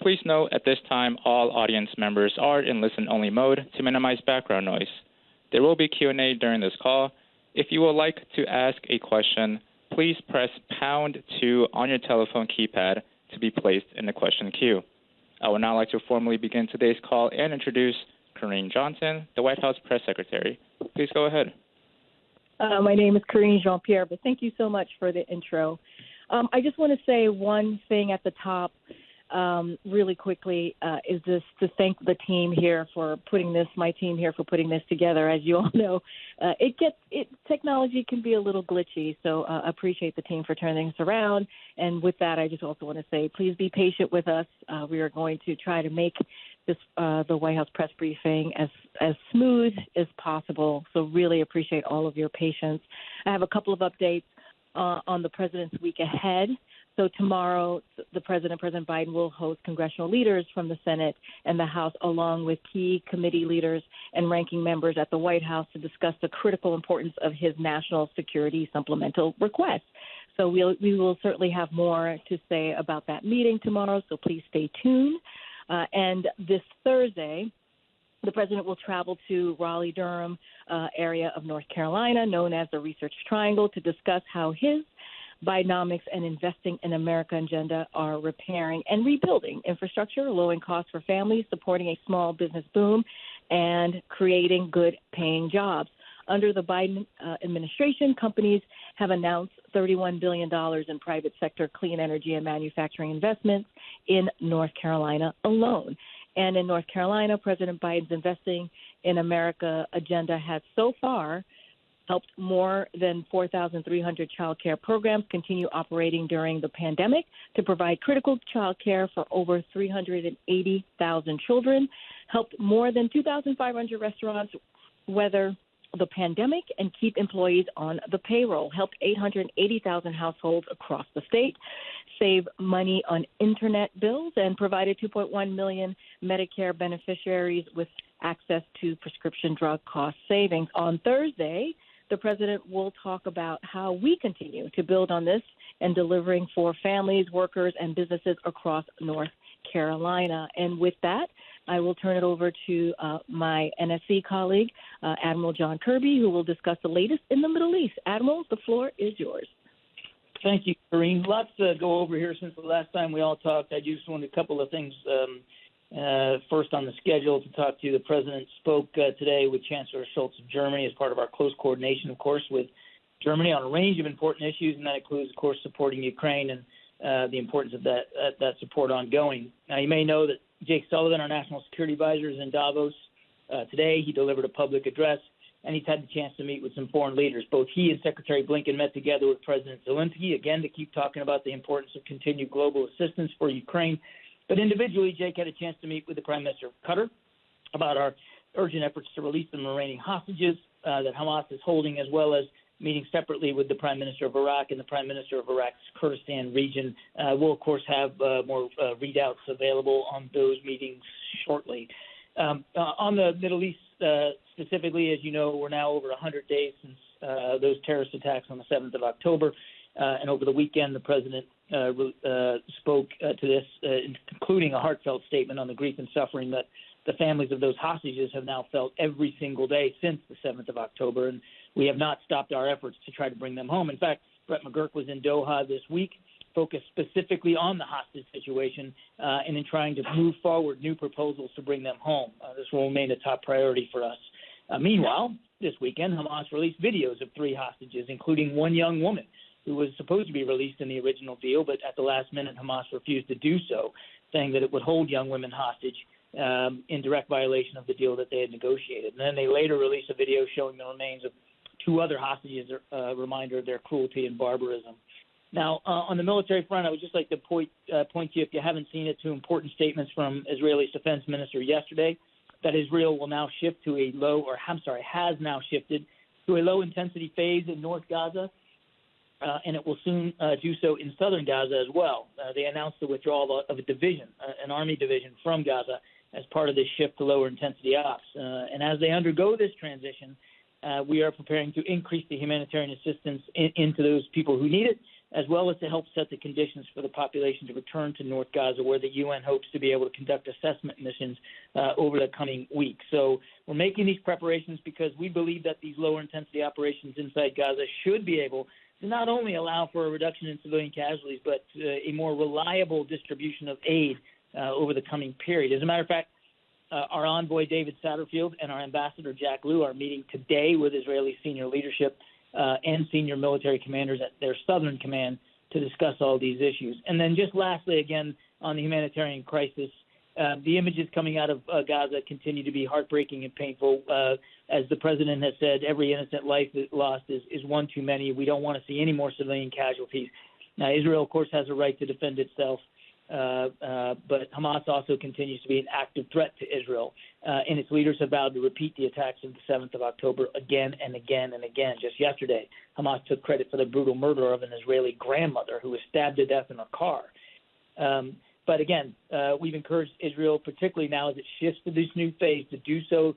Please note at this time all audience members are in listen-only mode to minimize background noise. There will be Q&A during this call. If you would like to ask a question, please press pound 2 on your telephone keypad to be placed in the question queue. I would now like to formally begin today's call and introduce Karine Johnson, the White House Press Secretary. Please go ahead. My name is Karine Jean-Pierre, but thank you so much for the intro. I just want to say one thing at the top really quickly is this to thank the team here for putting this, my team here for putting this together. As you all know, technology can be a little glitchy, so I appreciate the team for turning this around. And with that, I just also want to say, please be patient with us. We are going to try to make this the White House press briefing as smooth as possible. So really appreciate all of your patience. I have a couple of updates on the president's week ahead. So tomorrow, President Biden will host congressional leaders from the Senate and the House, along with key committee leaders and ranking members at the White House to discuss the critical importance of his national security supplemental request. So we will certainly have more to say about that meeting tomorrow, so please stay tuned. And this Thursday, the president will travel to Raleigh-Durham area of North Carolina, known as the Research Triangle, to discuss how his Bidenomics and Investing in America agenda are repairing and rebuilding infrastructure, lowering costs for families, supporting a small business boom, and creating good-paying jobs. Under the Biden administration, companies have announced $31 billion in private sector clean energy and manufacturing investments in North Carolina alone. And in North Carolina, President Biden's Investing in America agenda has so far helped more than 4,300 child care programs continue operating during the pandemic to provide critical child care for over 380,000 children, helped more than 2,500 restaurants weather the pandemic and keep employees on the payroll, helped 880,000 households across the state save money on internet bills, and provided 2.1 million Medicare beneficiaries with access to prescription drug cost savings. On Thursday, the president will talk about how we continue to build on this and delivering for families, workers, and businesses across North Carolina. And with that, I will turn it over to my NSC colleague, Admiral John Kirby, who will discuss the latest in the Middle East. Admiral, the floor is yours. Thank you, Karine. Lots to go over here since the last time we all talked. I just wanted a couple of things. First on the schedule to talk to you. The president spoke today with Chancellor Scholz of Germany as part of our close coordination, of course, with Germany on a range of important issues, and that includes, of course, supporting Ukraine and the importance of that support ongoing. Now, you may know that Jake Sullivan, our national security advisor, is in Davos today. He delivered a public address, and he's had the chance to meet with some foreign leaders. Both he and Secretary Blinken met together with President Zelensky, again, to keep talking about the importance of continued global assistance for Ukraine. But individually, Jake had a chance to meet with the Prime Minister of Qatar about our urgent efforts to release the remaining hostages that Hamas is holding, as well as meeting separately with the Prime Minister of Iraq and the Prime Minister of Iraq's Kurdistan region. We'll, of course, have more readouts available on those meetings shortly. On the Middle East specifically, as you know, we're now over 100 days since those terrorist attacks on the 7th of October. And over the weekend, the president spoke to this, including a heartfelt statement on the grief and suffering that the families of those hostages have now felt every single day since the 7th of October. And we have not stopped our efforts to try to bring them home. In fact, Brett McGurk was in Doha this week, focused specifically on the hostage situation and in trying to move forward new proposals to bring them home. This will remain a top priority for us. Meanwhile, this weekend, Hamas released videos of 3 hostages, including one young woman who was supposed to be released in the original deal, but at the last minute, Hamas refused to do so, saying that it would hold young women hostage in direct violation of the deal that they had negotiated. And then they later released a video showing the remains of 2 other hostages, a reminder of their cruelty and barbarism. Now, on the military front, I would just like to point you, if you haven't seen it, to important statements from Israel's defense minister yesterday, that Israel will now shift to has now shifted to a low-intensity phase in North Gaza, and it will soon do so in southern Gaza as well. They announced the withdrawal of a division, an army division from Gaza, as part of this shift to lower-intensity ops. And as they undergo this transition, we are preparing to increase the humanitarian assistance into those people who need it, as well as to help set the conditions for the population to return to North Gaza, where the UN hopes to be able to conduct assessment missions over the coming weeks. So we're making these preparations because we believe that these lower intensity operations inside Gaza should be able to not only allow for a reduction in civilian casualties, but a more reliable distribution of aid over the coming period. As a matter of fact, our envoy David Satterfield and our ambassador Jack Lew are meeting today with Israeli senior leadership and senior military commanders at their southern command to discuss all these issues. And then just lastly, again, on the humanitarian crisis, the images coming out of Gaza continue to be heartbreaking and painful. As the president has said, every innocent life lost is one too many. We don't want to see any more civilian casualties. Now, Israel, of course, has a right to defend itself. But Hamas also continues to be an active threat to Israel, and its leaders have vowed to repeat the attacks of the 7th of October again and again and again. Just yesterday, Hamas took credit for the brutal murder of an Israeli grandmother who was stabbed to death in a car. But again, we've encouraged Israel, particularly now as it shifts to this new phase, to do so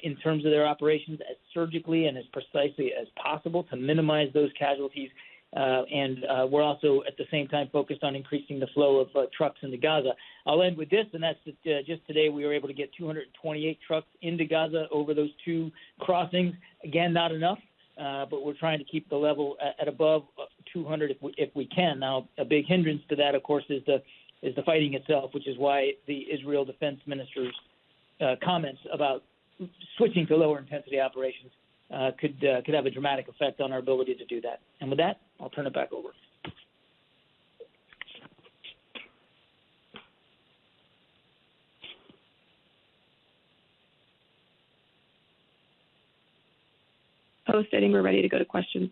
in terms of their operations as surgically and as precisely as possible to minimize those casualties. And we're also at the same time focused on increasing the flow of trucks into Gaza. I'll end with this, and that's that just today we were able to get 228 trucks into Gaza over those two crossings. Again, not enough, but we're trying to keep the level at above 200 if we can. Now, a big hindrance to that, of course, is the fighting itself, which is why the Israel Defense Minister's comments about switching to lower intensity operations could have a dramatic effect on our ability to do that. And with that, I'll turn it back over. Host, I think we're ready to go to questions.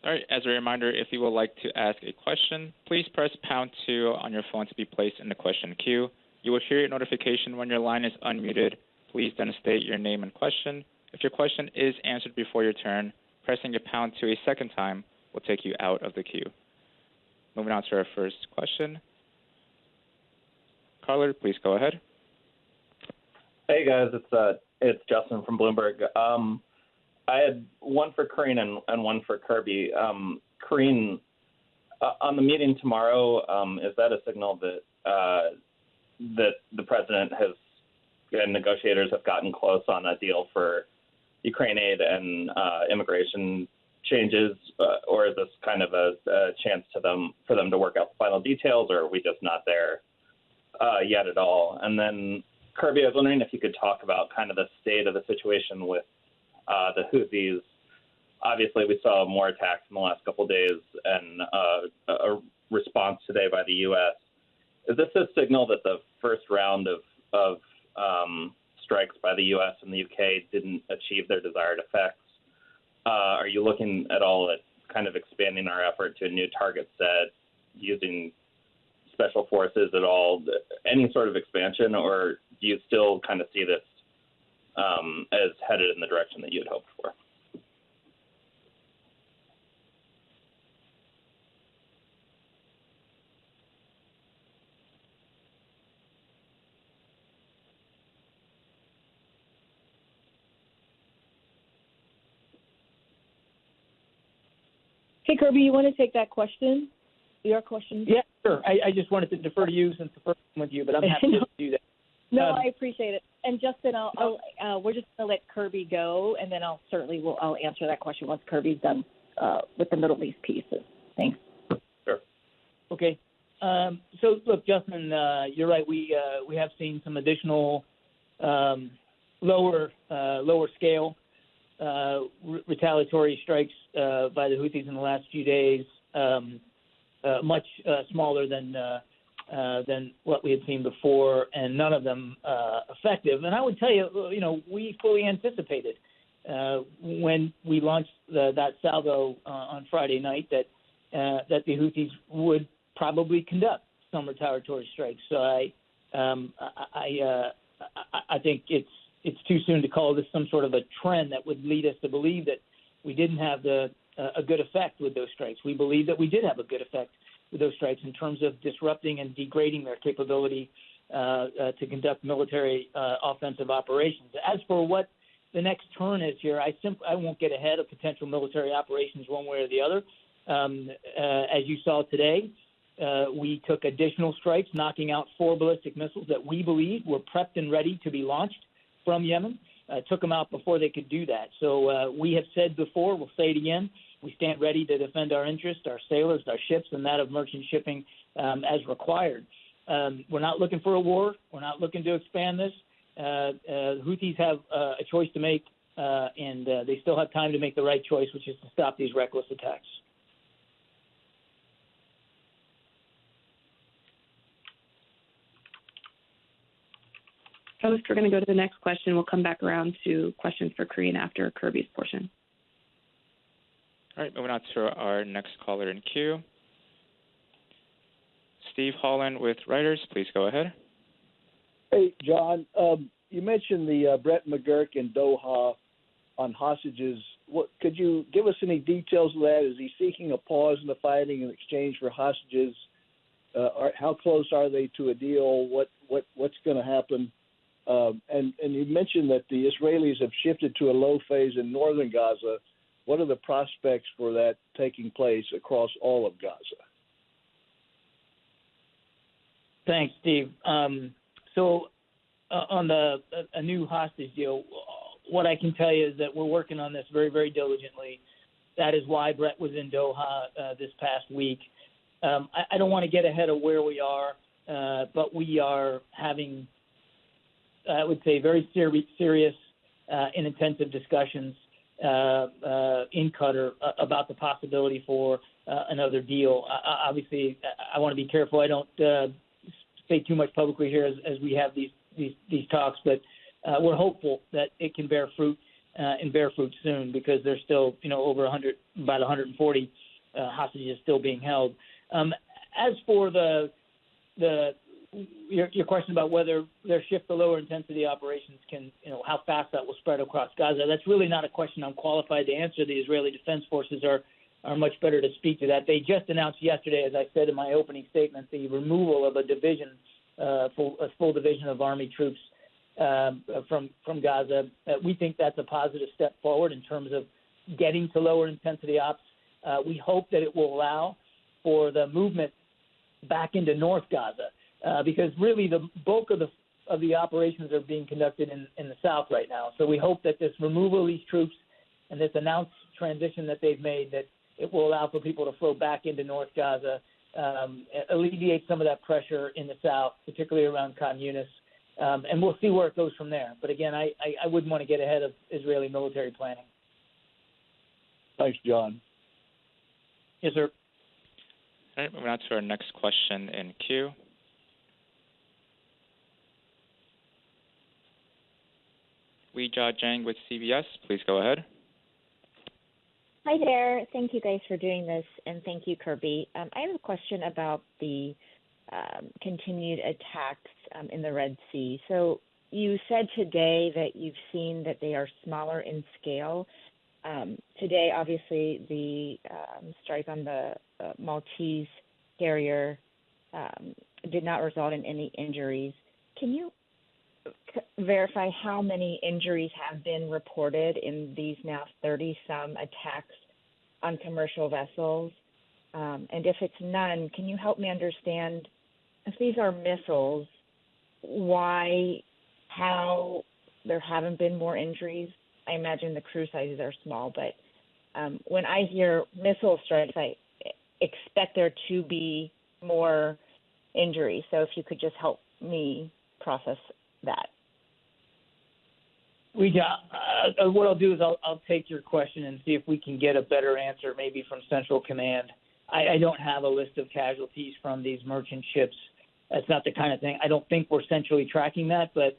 All right, as a reminder, if you would like to ask a question, please press #2 on your phone to be placed in the question queue. You will hear a notification when your line is unmuted. Please then state your name and question. If your question is answered before your turn, pressing a #2 a second time will take you out of the queue. Moving on to our first question. Caller, please go ahead. Hey guys, it's Justin from Bloomberg. I had one for Karine and one for Kirby. Karine, on the meeting tomorrow, is that a signal that that the president has and negotiators have gotten close on a deal for Ukraine aid and immigration changes, or is this kind of a chance for them to work out the final details, or are we just not there yet at all? And then, Kirby, I was wondering if you could talk about kind of the state of the situation with the Houthis. Obviously, we saw more attacks in the last couple of days and a response today by the U.S. Is this a signal that the first round of strikes by the U.S. and the U.K. didn't achieve their desired effects? Are you looking at all at kind of expanding our effort to a new target set, using special forces at all, any sort of expansion, or do you still kind of see this as headed in the direction that you had hoped for? Hey, Kirby, you want to take that question? Your question? Yeah, sure. I just wanted to defer to you since the first one with you, but I'm happy to do that. No, I appreciate it. And Justin, we're just going to let Kirby go, and then I'll answer that question once Kirby's done with the Middle East pieces. Thanks. Sure. Okay. So look, Justin, you're right. We have seen some additional lower scale retaliatory strikes by the Houthis in the last few days, much smaller than what we had seen before, and none of them effective. And I would tell you, we fully anticipated when we launched that salvo on Friday night that the Houthis would probably conduct some retaliatory strikes. So I think it's too soon to call this some sort of a trend that would lead us to believe that we didn't have a good effect with those strikes. We believe that we did have a good effect with those strikes in terms of disrupting and degrading their capability to conduct military offensive operations. As for what the next turn is here, I won't get ahead of potential military operations one way or the other. As you saw today, we took additional strikes, knocking out 4 ballistic missiles that we believe were prepped and ready to be launched from Yemen. Took them out before they could do that. So we have said before, we'll say it again, we stand ready to defend our interests, our sailors, our ships, and that of merchant shipping as required. We're not looking for a war. We're not looking to expand this. Houthis have a choice to make, and they still have time to make the right choice, which is to stop these reckless attacks. Host, we're going to go to the next question. We'll come back around to questions for Karine after Kirby's portion. All right, moving on to our next caller in queue. Steve Holland with Reuters, please go ahead. Hey, John, you mentioned the Brett McGurk in Doha on hostages. Could you give us any details of that? Is he seeking a pause in the fighting in exchange for hostages? How close are they to a deal? What's going to happen? And you mentioned that the Israelis have shifted to a low phase in northern Gaza. What are the prospects for that taking place across all of Gaza? Thanks, Steve. So on a new hostage deal, what I can tell you is that we're working on this very, very diligently. That is why Brett was in Doha this past week. I don't want to get ahead of where we are, but we are having, I would say, very serious and intensive discussions in Qatar about the possibility for another deal. Obviously, I want to be careful. I don't say too much publicly here as we have these talks, but we're hopeful that it can bear fruit and bear fruit soon, because there's still, over about 140 hostages still being held. As for your question about whether their shift to lower intensity operations can, how fast that will spread across Gaza, that's really not a question I'm qualified to answer. The Israeli Defense Forces are much better to speak to that. They just announced yesterday, as I said in my opening statement, the removal of a division, a full division of Army troops from Gaza. We think that's a positive step forward in terms of getting to lower intensity ops. We hope that it will allow for the movement back into North Gaza, because really the bulk of the operations are being conducted in the south right now. So we hope that this removal of these troops and this announced transition that they've made, that it will allow for people to flow back into North Gaza, alleviate some of that pressure in the south, particularly around Khan Yunis, and we'll see where it goes from there. But again, I wouldn't want to get ahead of Israeli military planning. Thanks, John. Yes, sir. All right, moving on to our next question in queue. Weijia Zhang with CBS, please go ahead. Hi there. Thank you guys for doing this, and thank you, Kirby. I have a question about the continued attacks in the Red Sea. So you said today that you've seen that they are smaller in scale. Today, obviously, the strike on the Maltese carrier did not result in any injuries. Can you verify how many injuries have been reported in these now 30-some attacks on commercial vessels? And if it's none, can you help me understand, if these are missiles, how there haven't been more injuries? I imagine the crew sizes are small, but when I hear missile strikes, I expect there to be more injuries. So if you could just help me process that. What I'll do is I'll take your question and see if we can get a better answer, maybe from Central Command. I don't have a list of casualties from these merchant ships. That's not the kind of thing. I don't think we're centrally tracking that, but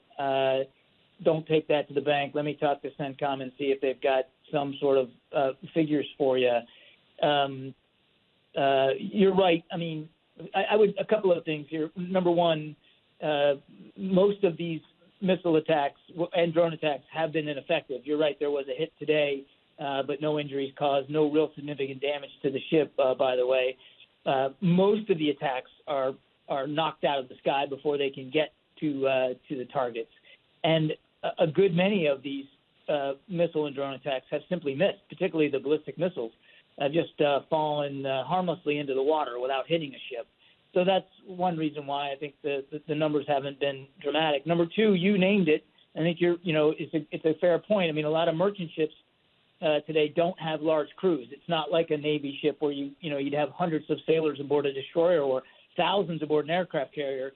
don't take that to the bank. Let me talk to CENTCOM and see if they've got some sort of figures for you. You're right. I mean, I would a couple of things here. Number one, most of these missile attacks and drone attacks have been ineffective. You're right. There was a hit today, but no injuries caused, no real significant damage to the ship, by the way. Most of the attacks are knocked out of the sky before they can get to the targets. And a good many of these missile and drone attacks have simply missed, particularly the ballistic missiles. just fallen harmlessly into the water without hitting a ship. So that's one reason why I think the numbers haven't been dramatic. Number two, you named it. I think it's a fair point. I mean, a lot of merchant ships today don't have large crews. It's not like a Navy ship where you'd have hundreds of sailors aboard a destroyer or thousands aboard an aircraft carrier.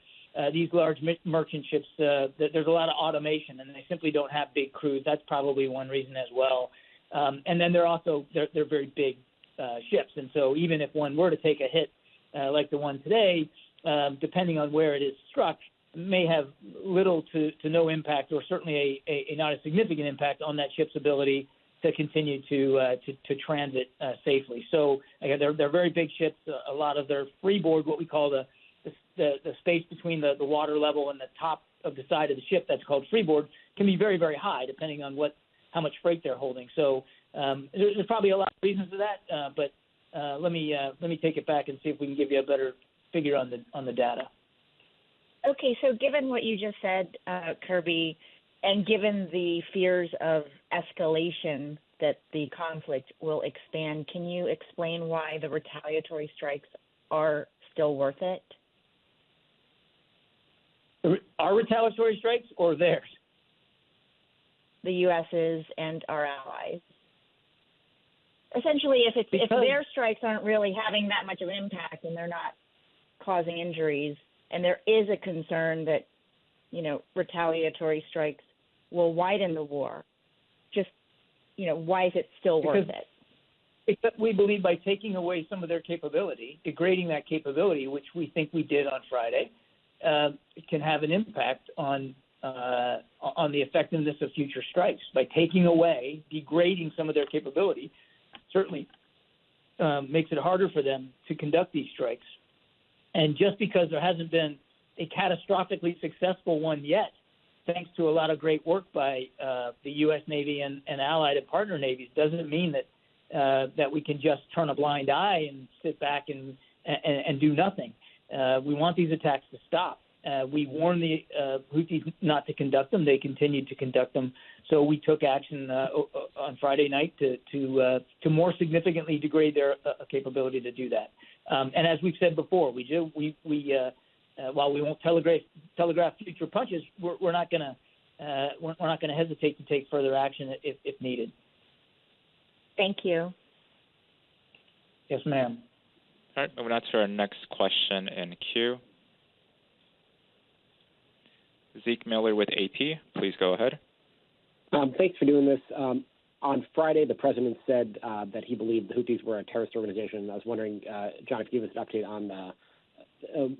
These large merchant ships, there's a lot of automation, and they simply don't have big crews. That's probably one reason as well. And then they're very big ships, and so even if one were to take a hit like the one today, depending on where it is struck, may have little to no impact, or certainly a not a significant impact on that ship's ability to continue to transit safely. So again, they're very big ships. A lot of their freeboard, what we call the space between the water level and the top of the side of the ship, that's called freeboard, can be very, very high depending on how much freight they're holding. So there's probably a lot of reasons for that, but let me take it back and see if we can give you a better figure on the data. Okay, so given what you just said, Kirby, and given the fears of escalation that the conflict will expand, can you explain why the retaliatory strikes are still worth it? Our retaliatory strikes or theirs? The U.S.'s and our allies. Essentially, if their strikes aren't really having that much of an impact and they're not causing injuries, and there is a concern that, retaliatory strikes will widen the war, just, why is it still worth it? Except we believe by taking away some of their capability, degrading that capability, which we think we did on Friday, it can have an impact on the effectiveness of future strikes. By taking away, degrading some of their capability, certainly makes it harder for them to conduct these strikes. And just because there hasn't been a catastrophically successful one yet, thanks to a lot of great work by the U.S. Navy and allied and partner navies, doesn't mean that we can just turn a blind eye and sit back and do nothing. We want these attacks to stop. We warned the Houthis not to conduct them. They continued to conduct them. So we took action on Friday night to more significantly degrade their capability to do that. And as we've said before, while we won't telegraph future punches, we're not going to hesitate to take further action if needed. Thank you. Yes, ma'am. All right, moving on to our next question in queue. Zeke Miller with AP, please go ahead. Thanks for doing this. On Friday, the president said that he believed the Houthis were a terrorist organization. I was wondering, John, if you give us an update on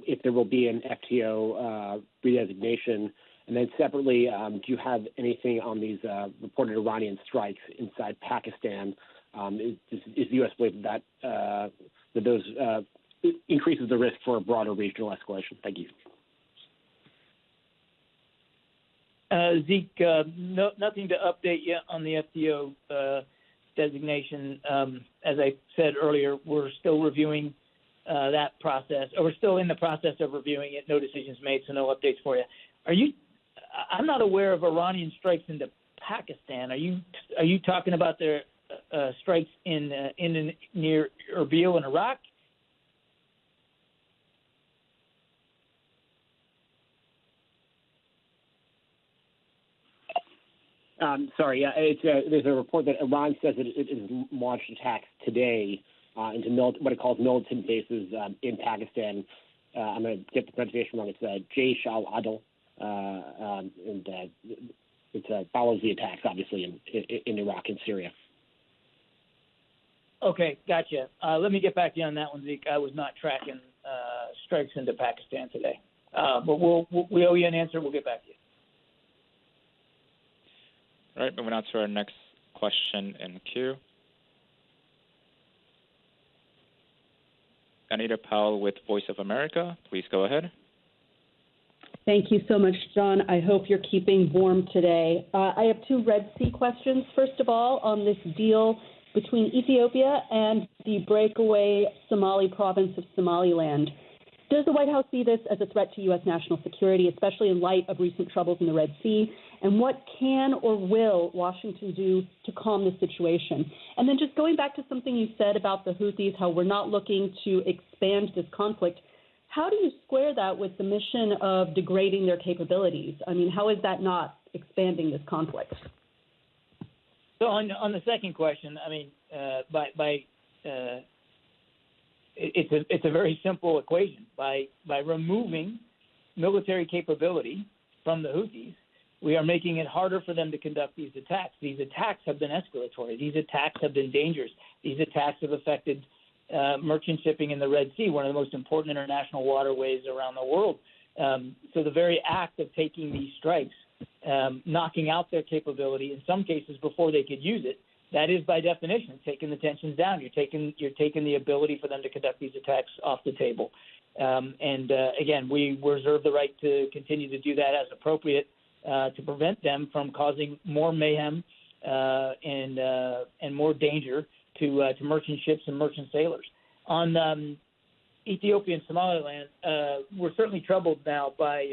if there will be an FTO redesignation. And then separately, do you have anything on these reported Iranian strikes inside Pakistan? Is the U.S. believe that those increases the risk for a broader regional escalation? Thank you. Zeke, nothing to update yet on the FTO designation. As I said earlier, we're still reviewing that process, or we're still in the process of reviewing it. No decisions made, so no updates for you. I'm not aware of Iranian strikes into Pakistan. Are you talking about their strikes near Erbil in Iraq? Sorry, there's a report that Iran says that it has launched attacks today into what it calls militant bases in Pakistan. I'm going to get the pronunciation wrong. It's Jaish al-Adl, and it follows the attacks, obviously, in Iraq and Syria. Okay, gotcha. Let me get back to you on that one, Zeke. I was not tracking strikes into Pakistan today. But we owe you an answer. We'll get back to you. All right, moving on to our next question in queue. Anita Powell with Voice of America, please go ahead. Thank you so much, John. I hope you're keeping warm today. I have two Red Sea questions. First of all, on this deal between Ethiopia and the breakaway Somali province of Somaliland. Does the White House see this as a threat to U.S. national security, especially in light of recent troubles in the Red Sea? And what can or will Washington do to calm the situation? And then just going back to something you said about the Houthis, how we're not looking to expand this conflict, how do you square that with the mission of degrading their capabilities? I mean, how is that not expanding this conflict? So on the second question, I mean, it's a very simple equation. By removing military capability from the Houthis, we are making it harder for them to conduct these attacks. These attacks have been escalatory. These attacks have been dangerous. These attacks have affected merchant shipping in the Red Sea, one of the most important international waterways around the world. So the very act of taking these strikes, knocking out their capability, in some cases before they could use it, that is by definition taking the tensions down. You're taking the ability for them to conduct these attacks off the table. Again, we reserve the right to continue to do that as appropriate to prevent them from causing more mayhem and more danger to merchant ships and merchant sailors. On Ethiopia and Somaliland, we're certainly troubled now by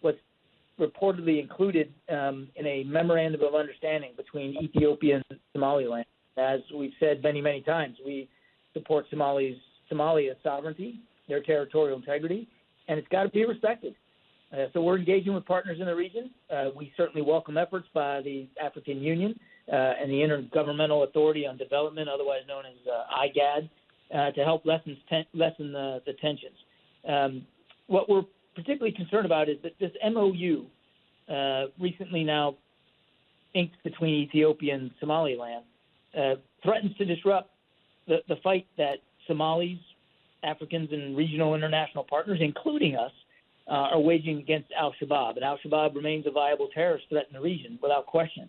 what's reportedly included in a memorandum of understanding between Ethiopia and Somaliland. As we've said many, many times, we support Somalia's sovereignty, their territorial integrity, and it's got to be respected. So we're engaging with partners in the region. We certainly welcome efforts by the African Union and the Intergovernmental Authority on Development, otherwise known as IGAD, to help lessen the tensions. What we're particularly concerned about is that this MOU, recently now inked between Ethiopia and Somaliland, threatens to disrupt the fight that Somalis, Africans, and regional international partners, including us, are waging against al-Shabaab. And al-Shabaab remains a viable terrorist threat in the region without question.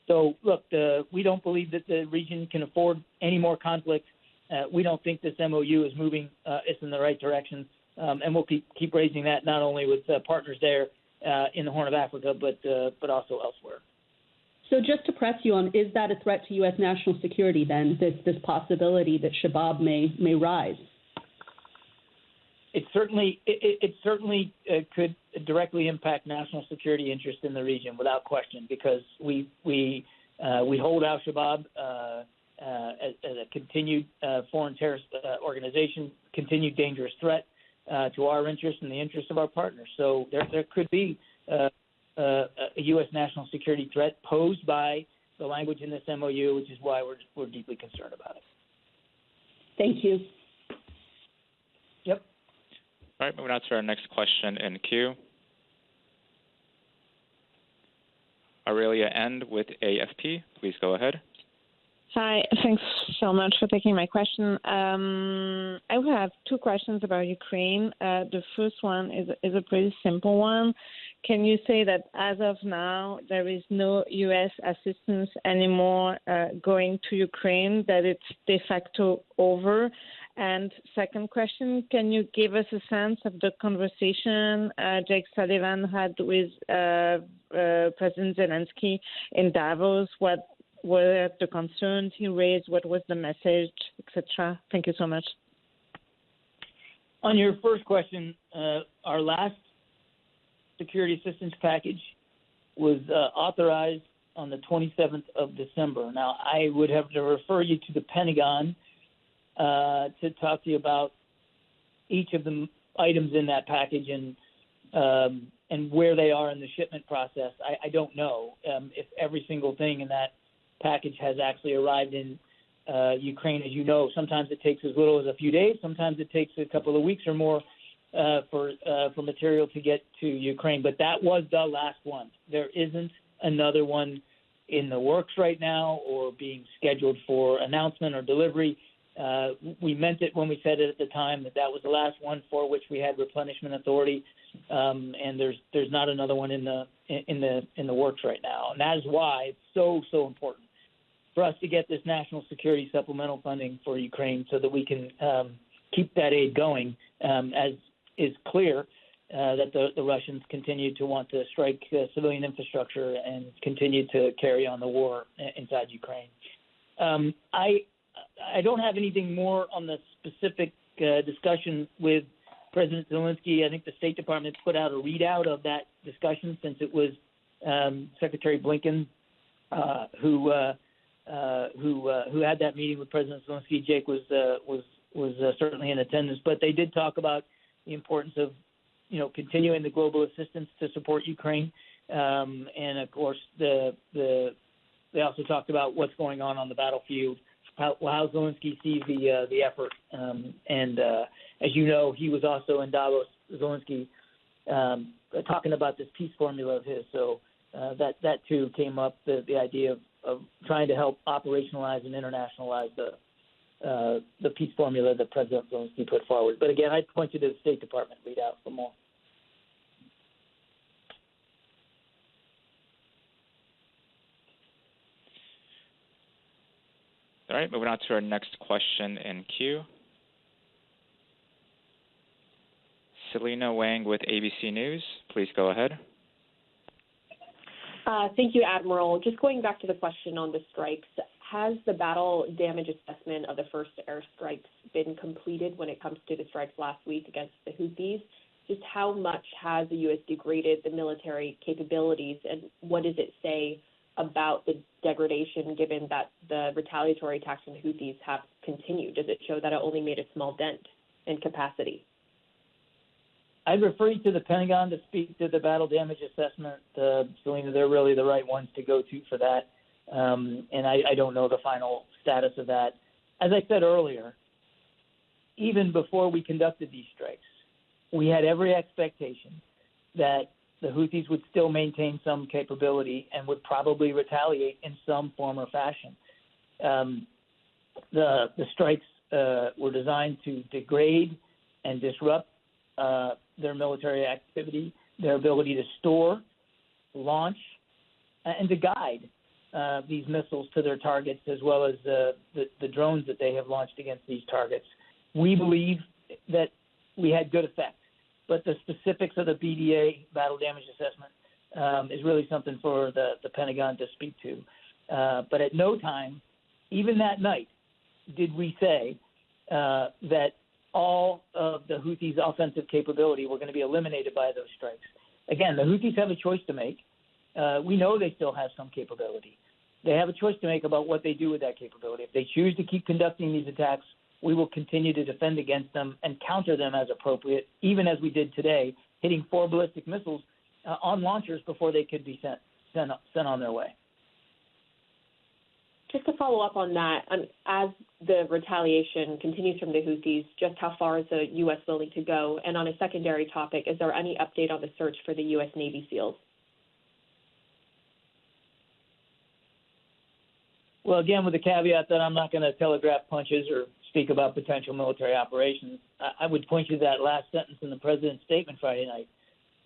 So, look, we don't believe that the region can afford any more conflict. We don't think this MOU is moving us in the right direction. And we'll keep raising that not only with partners there in the Horn of Africa, but also elsewhere. So just to press you on, is that a threat to U.S. national security then, this possibility that Shabaab may rise? It certainly could directly impact national security interest in the region without question, because we hold al-Shabaab as a continued foreign terrorist organization, continued dangerous threat to our interests and the interests of our partners. So there could be a U.S. national security threat posed by the language in this MOU, which is why we're deeply concerned about it. Thank you. Yep. All right, moving on to our next question in queue. Aurelia End with AFP, please go ahead. Hi, thanks so much for taking my question. I would have two questions about Ukraine. The first one is a pretty simple one. Can you say that as of now there is no U.S. assistance anymore going to Ukraine, that it's de facto over? And second question, can you give us a sense of the conversation Jake Sullivan had with President Zelensky in Davos? What were the concerns he raised? What was the message, etc.? Thank you so much. On your first question, our last security assistance package was authorized on the 27th of December. Now, I would have to refer you to the Pentagon to talk to you about each of the items in that package and where they are in the shipment process. I don't know if every single thing in that package has actually arrived in Ukraine. As you know, sometimes it takes as little as a few days. Sometimes it takes a couple of weeks or more for material to get to Ukraine. But that was the last one. There isn't another one in the works right now or being scheduled for announcement or delivery. We meant it when we said it at the time that was the last one for which we had replenishment authority, and there's not another one in the works right now. And that is why it's so important for us to get this national security supplemental funding for Ukraine so that we can keep that aid going, as is clear that the Russians continue to want to strike civilian infrastructure and continue to carry on the war inside Ukraine. I don't have anything more on the specific discussion with President Zelensky. I think the State Department put out a readout of that discussion since it was Secretary Blinken, who had that meeting with President Zelensky. Jake was certainly in attendance, but they did talk about the importance of, continuing the global assistance to support Ukraine, and of course they also talked about what's going on the battlefield, how Zelensky sees the effort, and as you know, he was also in Davos, Zelensky, talking about this peace formula of his. So that too came up, the idea of trying to help operationalize and internationalize the peace formula that President Zelensky put forward. But again, I'd point you to the State Department readout for more. All right, moving on to our next question in queue. Selena Wang with ABC News, please go ahead. Thank you, Admiral. Just going back to the question on the strikes, has the battle damage assessment of the first airstrikes been completed when it comes to the strikes last week against the Houthis? Just how much has the U.S. degraded the military capabilities, and what does it say about the degradation given that the retaliatory attacks on the Houthis have continued? Does it show that it only made a small dent in capacity? I'd refer you to the Pentagon to speak to the battle damage assessment. Selena, they're really the right ones to go to for that. And I don't know the final status of that. As I said earlier, even before we conducted these strikes, we had every expectation that the Houthis would still maintain some capability and would probably retaliate in some form or fashion. The strikes were designed to degrade and disrupt their military activity, their ability to store, launch, and to guide these missiles to their targets, as well as the drones that they have launched against these targets. We believe that we had good effect, but the specifics of the BDA, battle damage assessment, is really something for the Pentagon to speak to. But at no time, even that night, did we say that all of the Houthis' offensive capability were going to be eliminated by those strikes. Again, the Houthis have a choice to make. We know they still have some capability. They have a choice to make about what they do with that capability. If they choose to keep conducting these attacks, we will continue to defend against them and counter them as appropriate, even as we did today, hitting 4 ballistic missiles on launchers before they could be sent on their way. Just to follow up on that, as the retaliation continues from the Houthis, just how far is the U.S. willing to go? And on a secondary topic, is there any update on the search for the U.S. Navy SEALs? Well, again, with the caveat that I'm not going to telegraph punches or speak about potential military operations, I would point you to that last sentence in the President's statement Friday night.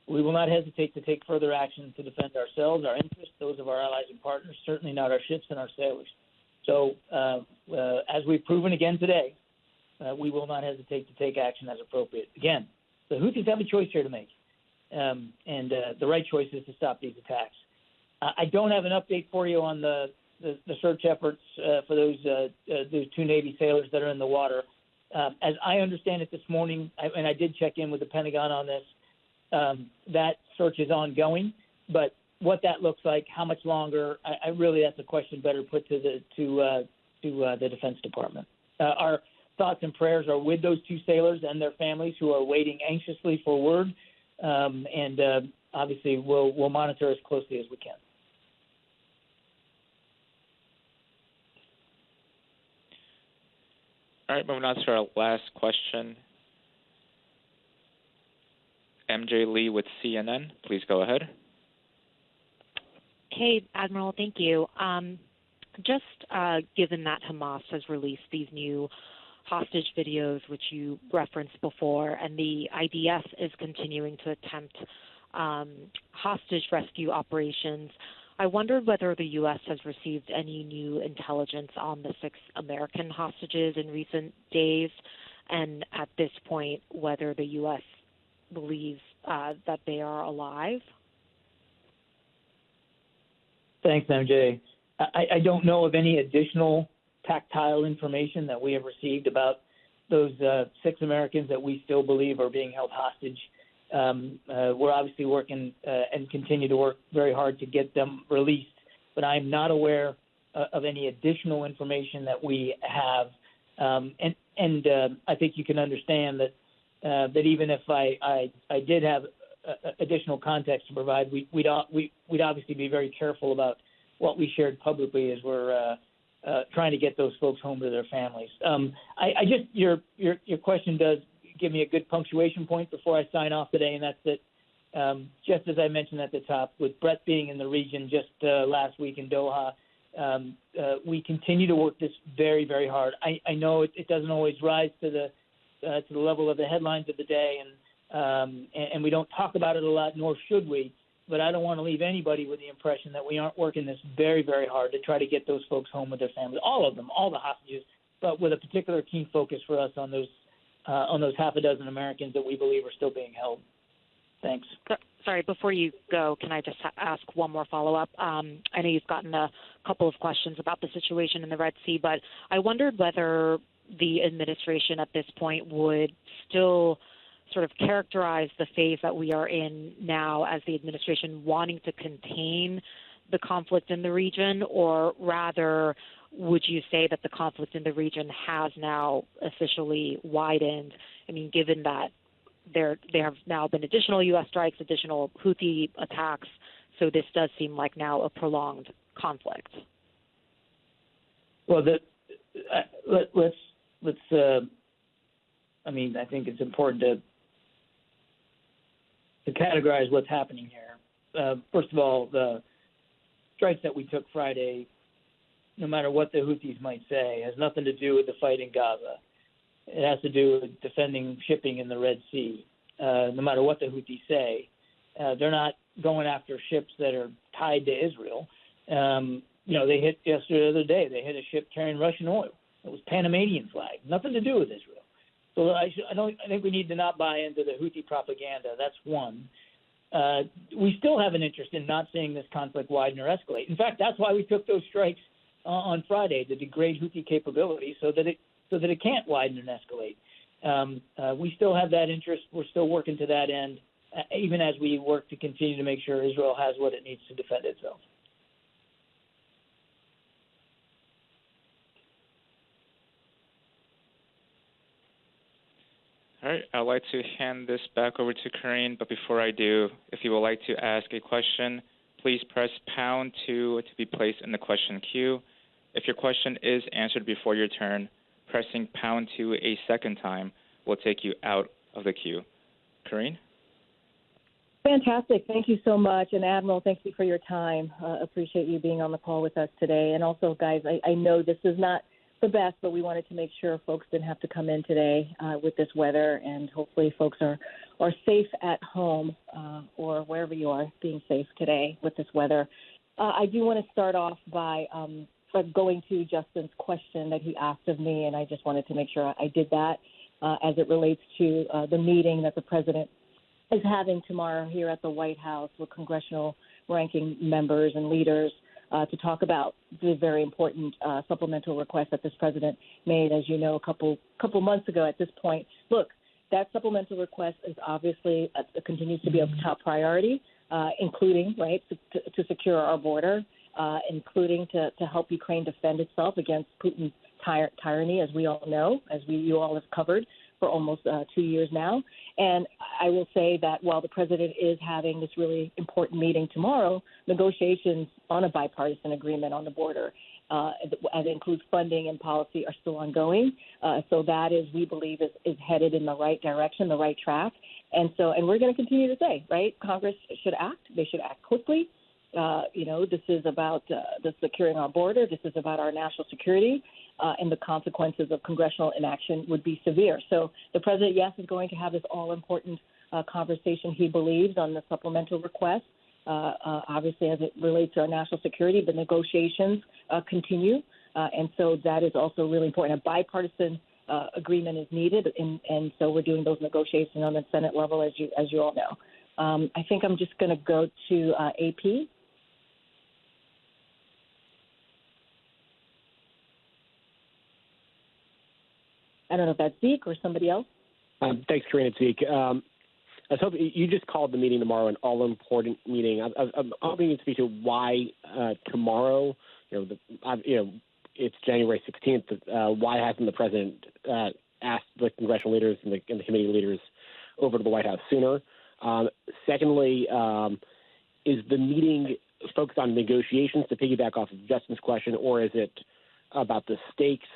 We will not hesitate to take further action to defend ourselves, our interests, those of our allies and partners, certainly not our ships and our sailors. So as we've proven again today, we will not hesitate to take action as appropriate. Again, the Houthis have a choice here to make, and the right choice is to stop these attacks. I don't have an update for you on the search efforts for those 2 Navy sailors that are in the water. As I understand it this morning, and I did check in with the Pentagon on this, that search is ongoing, but what that looks like, how much longer, I really, that's a question better put to the Defense Department. Our thoughts and prayers are with those 2 sailors and their families who are waiting anxiously for word, and obviously we'll monitor as closely as we can. All right, moving on to our last question. MJ Lee with CNN, please go ahead. Hey, Admiral, thank you. Just given that Hamas has released these new hostage videos, which you referenced before, and the IDF is continuing to attempt hostage rescue operations, I wondered whether the U.S. has received any new intelligence on the 6 American hostages in recent days, and at this point, whether the U.S. believes that they are alive. Thanks, MJ. I don't know of any additional tactile information that we have received about those 6 Americans that we still believe are being held hostage We're obviously working and continue to work very hard to get them released, but I'm not aware of any additional information that we have. And I think you can understand that even if I did have additional context to provide, we'd obviously be very careful about what we shared publicly as we're trying to get those folks home to their families. I just your question does give me a good punctuation point before I sign off today, and that's that just as I mentioned at the top, with Brett being in the region just last week in Doha, we continue to work this very, very hard. I know it doesn't always rise to the level of the headlines of the day, and we don't talk about it a lot, nor should we. But I don't want to leave anybody with the impression that we aren't working this very, very hard to try to get those folks home with their families, all of them, all the hostages, but with a particular keen focus for us on those half a dozen Americans that we believe are still being held. Thanks. Sorry, before you go, can I just ask one more follow-up? I know you've gotten a couple of questions about the situation in the Red Sea, but I wondered whether the administration at this point would still sort of characterize the phase that we are in now as the administration wanting to contain the conflict in the region, or rather would you say that the conflict in the region has now officially widened? I mean, given that there have now been additional U.S. strikes, additional Houthi attacks, so this does seem like now a prolonged conflict. Well, let's. I mean, I think it's important to categorize what's happening here. First of all, the strikes that we took Friday, no matter what the Houthis might say, has nothing to do with the fight in Gaza. It has to do with defending shipping in the Red Sea. No matter what the Houthis say, they're not going after ships that are tied to Israel. They hit the other day. They hit a ship carrying Russian oil. It was Panamanian flag. Nothing to do with Israel. So I think we need to not buy into the Houthi propaganda. That's one. We still have an interest in not seeing this conflict widen or escalate. In fact, that's why we took those strikes on Friday, to degrade Houthi capability so that it can't widen and escalate. We still have that interest. We're still working to that end, even as we work to continue to make sure Israel has what it needs to defend itself. All right, I'd like to hand this back over to Karine, but before I do, if you would like to ask a question, please press #2 to be placed in the question queue. If your question is answered before your turn, pressing #2 a second time will take you out of the queue. Karine? Fantastic. Thank you so much. And Admiral, thank you for your time. Appreciate you being on the call with us today. And also, guys, I know this is not the best, but we wanted to make sure folks didn't have to come in today with this weather, and hopefully folks are safe at home or wherever you are, being safe today with this weather. I do want to start off by going to Justin's question that he asked of me, and I just wanted to make sure I did that as it relates to the meeting that the president is having tomorrow here at the White House with congressional ranking members and leaders to talk about the very important supplemental request that this president made, as you know, a couple months ago at this point. Look, that supplemental request is obviously continues to be a top priority, including, right, to secure our border, including to help Ukraine defend itself against Putin's tyranny, as we all know, as you all have covered for almost 2 years now. And I will say that while the president is having this really important meeting tomorrow, negotiations on a bipartisan agreement on the border, as includes funding and policy, are still ongoing. So that is, we believe, is headed in the right direction, the right track. And we're going to continue to say, right, Congress should act. They should act quickly. This is about the securing our border. This is about our national security. And the consequences of congressional inaction would be severe. So the president, yes, is going to have this all-important conversation, he believes, on the supplemental request, obviously as it relates to our national security. The negotiations continue, and so that is also really important. A bipartisan agreement is needed, and so we're doing those negotiations on the Senate level, as you all know. I think I'm just going to go to AP. I don't know if that's Zeke or somebody else. Thanks, Karine. It's Zeke. I was hoping you just called the meeting tomorrow an all-important meeting. I'm hoping you could speak to why tomorrow. It's January 16th. Why hasn't the president asked the congressional leaders and the committee leaders over to the White House sooner? Secondly, is the meeting focused on negotiations, to piggyback off of Justin's question, or is it about the stakes?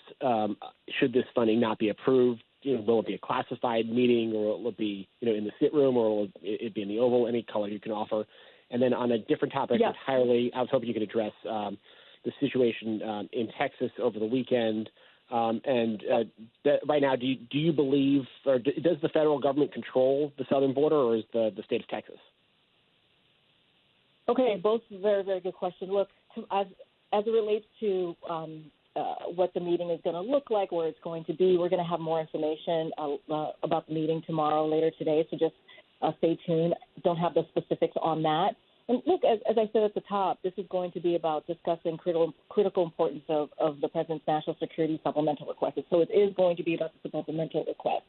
Should this funding not be approved? Will it be a classified meeting, or will it be, in the sit room, or will it be in the Oval? Any color you can offer. And then on a different topic entirely, I was hoping you could address the situation in Texas over the weekend. Right now, do you believe, or does the federal government control the southern border, or is the state of Texas? Okay, both very, very good questions. Look, as it relates to what the meeting is going to look like, where it's going to be, we're going to have more information about the meeting tomorrow, later today, so just stay tuned. Don't have the specifics on that. And look, as I said at the top, this is going to be about discussing critical importance of the President's national security supplemental request. So it is going to be about the supplemental request.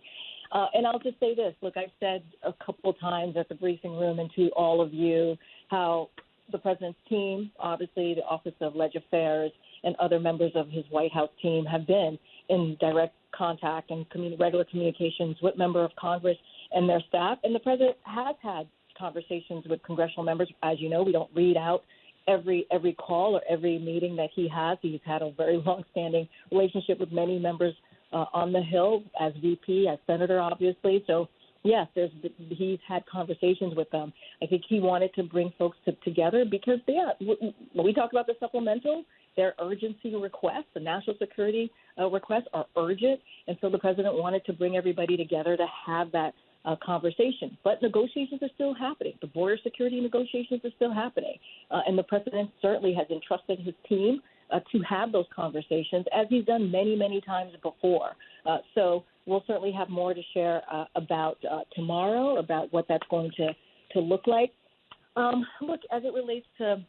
And I'll just say this. Look, I've said a couple times at the briefing room and to all of you how the President's team, obviously the Office of Leg Affairs, and other members of his White House team have been in direct contact and regular communications with members of Congress and their staff. And the President has had conversations with congressional members. As you know, we don't read out every call or every meeting that he has. He's had a very long-standing relationship with many members on the Hill as VP, as Senator, obviously. So, yes, he's had conversations with them. I think he wanted to bring folks together because, when we talk about the supplemental, their urgency requests, the national security requests are urgent, and so the President wanted to bring everybody together to have that conversation. But negotiations are still happening. The border security negotiations are still happening, and the President certainly has entrusted his team to have those conversations, as he's done many, many times before. So we'll certainly have more to share about tomorrow, about what that's going to look like. Look, as it relates to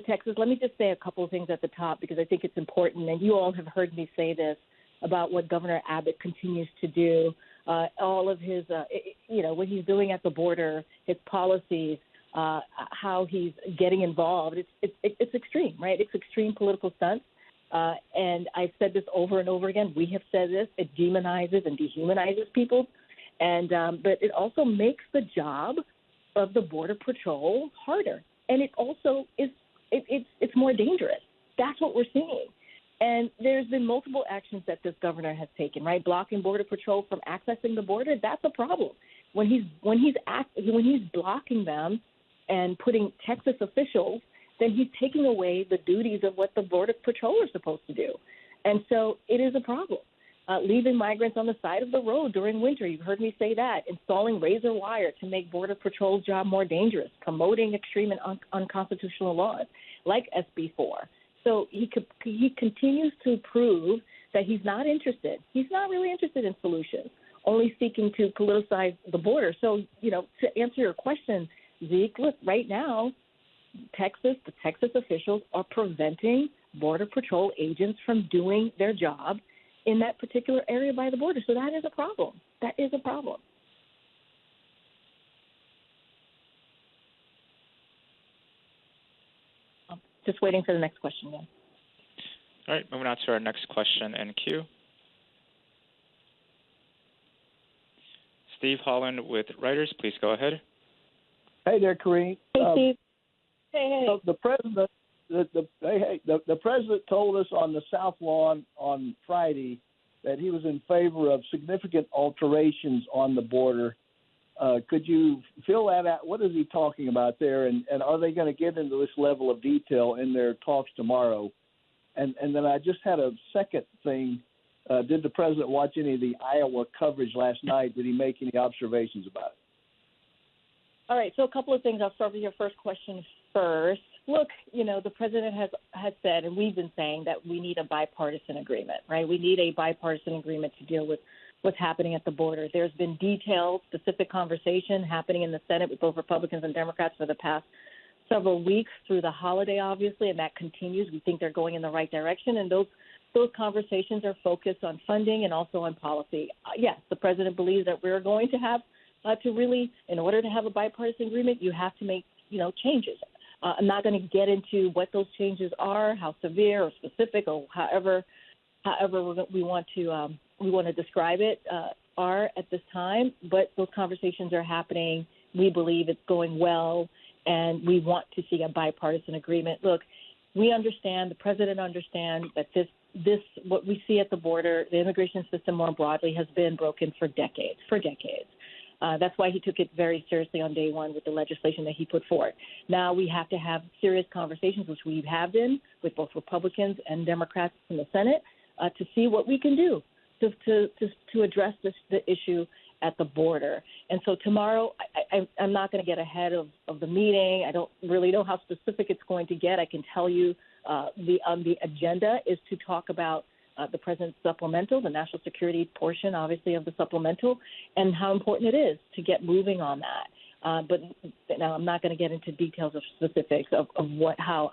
Texas, let me just say a couple of things at the top, because I think it's important, and you all have heard me say this about what Governor Abbott continues to do, all of his, what he's doing at the border, his policies, how he's getting involved. It's extreme, right? It's extreme political stunts. And I've said this over and over again. We have said this. It demonizes and dehumanizes people. But it also makes the job of the Border Patrol harder. And it also is, it's more dangerous. That's what we're seeing. And there's been multiple actions that this governor has taken, right? Blocking Border Patrol from accessing the border, that's a problem. When he's blocking them and putting Texas officials, then he's taking away the duties of what the Border Patrol are supposed to do. And so it is a problem. Leaving migrants on the side of the road during winter, you've heard me say that. Installing razor wire to make Border Patrol's job more dangerous. Promoting extreme and unconstitutional laws like SB 4. So he continues to prove that he's not interested. He's not really interested in solutions, only seeking to politicize the border. So, to answer your question, Zeke, look, right now, the Texas officials are preventing Border Patrol agents from doing their job in that particular area by the border. So that is a problem. That is a problem. Just waiting for the next question then. All right, moving on to our next question in queue. Steve Holland with Reuters, please go ahead. Hey there, Karine. Hey, Steve. Hey. So the president told us on the South Lawn on Friday that he was in favor of significant alterations on the border. Could you fill that out? What is he talking about there? And are they going to get into this level of detail in their talks tomorrow? And then I just had a second thing. Did the president watch any of the Iowa coverage last night? Did he make any observations about it? All right, so a couple of things. I'll start with your first question first. Look, the president has said, and we've been saying, that we need a bipartisan agreement, right? We need a bipartisan agreement to deal with what's happening at the border. There's been detailed, specific conversation happening in the Senate with both Republicans and Democrats for the past several weeks through the holiday, obviously, and that continues. We think they're going in the right direction, and those conversations are focused on funding and also on policy. Yes, the president believes that we're going to have to really, in order to have a bipartisan agreement, you have to make, changes. I'm not going to get into what those changes are, how severe or specific or however we want to describe it are at this time. But those conversations are happening. We believe it's going well, and we want to see a bipartisan agreement. Look, we understand, the president understands that this what we see at the border, the immigration system more broadly, has been broken for decades. That's why he took it very seriously on day one with the legislation that he put forward. Now we have to have serious conversations, which we have been with both Republicans and Democrats in the Senate, to see what we can do to address the issue at the border. And so tomorrow, I'm not going to get ahead of the meeting. I don't really know how specific it's going to get. I can tell you the agenda is to talk about the president's supplemental, the national security portion, obviously, of the supplemental, and how important it is to get moving on that. But now I'm not going to get into details of specifics of how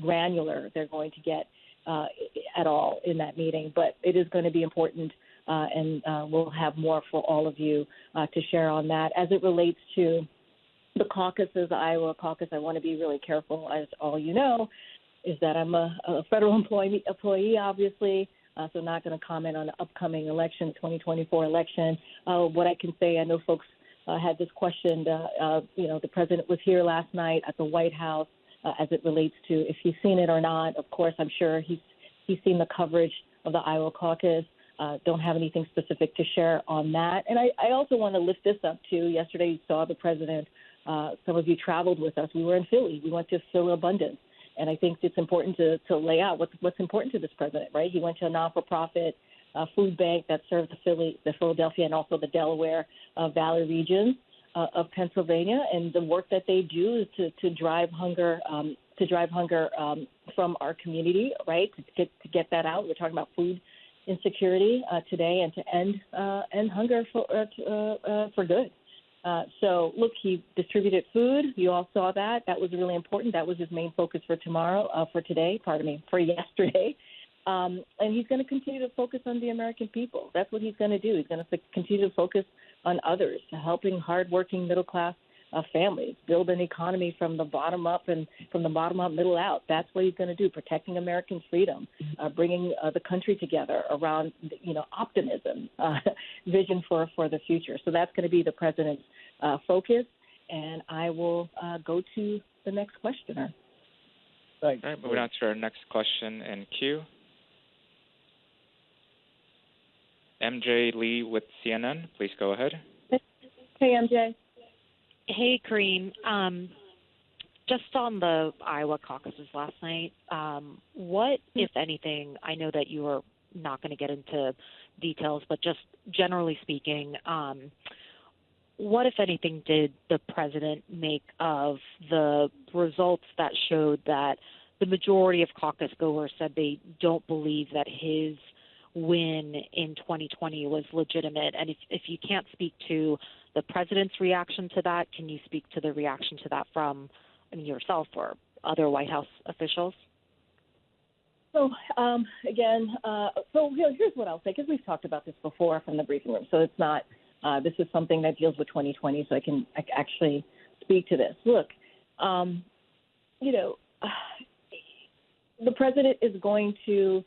granular they're going to get at all in that meeting. But it is going to be important, and we'll have more for all of you to share on that. As it relates to the caucuses, the Iowa caucus, I want to be really careful, as all you know, is that I'm a federal employee, obviously, so not going to comment on the upcoming election, 2024 election. What I can say, I know folks had this question, the president was here last night at the White House as it relates to if he's seen it or not. Of course, I'm sure he's seen the coverage of the Iowa caucus. Don't have anything specific to share on that. And I also want to lift this up, too. Yesterday, you saw the president. Some of you traveled with us. We were in Philly. We went to Philly Abundance. And I think it's important to lay out what's important to this president, right? He went to a non-for-profit food bank that serves the Philadelphia and also the Delaware Valley region of Pennsylvania, and the work that they do is to drive hunger from our community, right? To get that out. We're talking about food insecurity today, and to end hunger for good. So, look, he distributed food. You all saw that. That was really important. That was his main focus for yesterday. And he's going to continue to focus on the American people. That's what he's going to do. He's going to continue to focus on others, helping hardworking middle-class families, build an economy from the bottom up and from the bottom up, middle out. That's what he's going to do, protecting American freedom, bringing the country together around, optimism, vision for the future. So that's going to be the president's focus. And I will go to the next questioner. Thanks. All right, moving on to our next question in queue. MJ Lee with CNN, please go ahead. Hey, MJ. Hey, Karine. Just on the Iowa caucuses last night, what, if anything, I know that you are not going to get into details, but just generally speaking, what, if anything, did the president make of the results that showed that the majority of caucus goers said they don't believe that his win in 2020 was legitimate? And if you can't speak to the president's reaction to that, can you speak to the reaction to that from yourself or other White House officials? So, here's what I'll say, because we've talked about this before from the briefing room. So it's not, this is something that deals with 2020, so I can actually speak to this. Look, the president is going to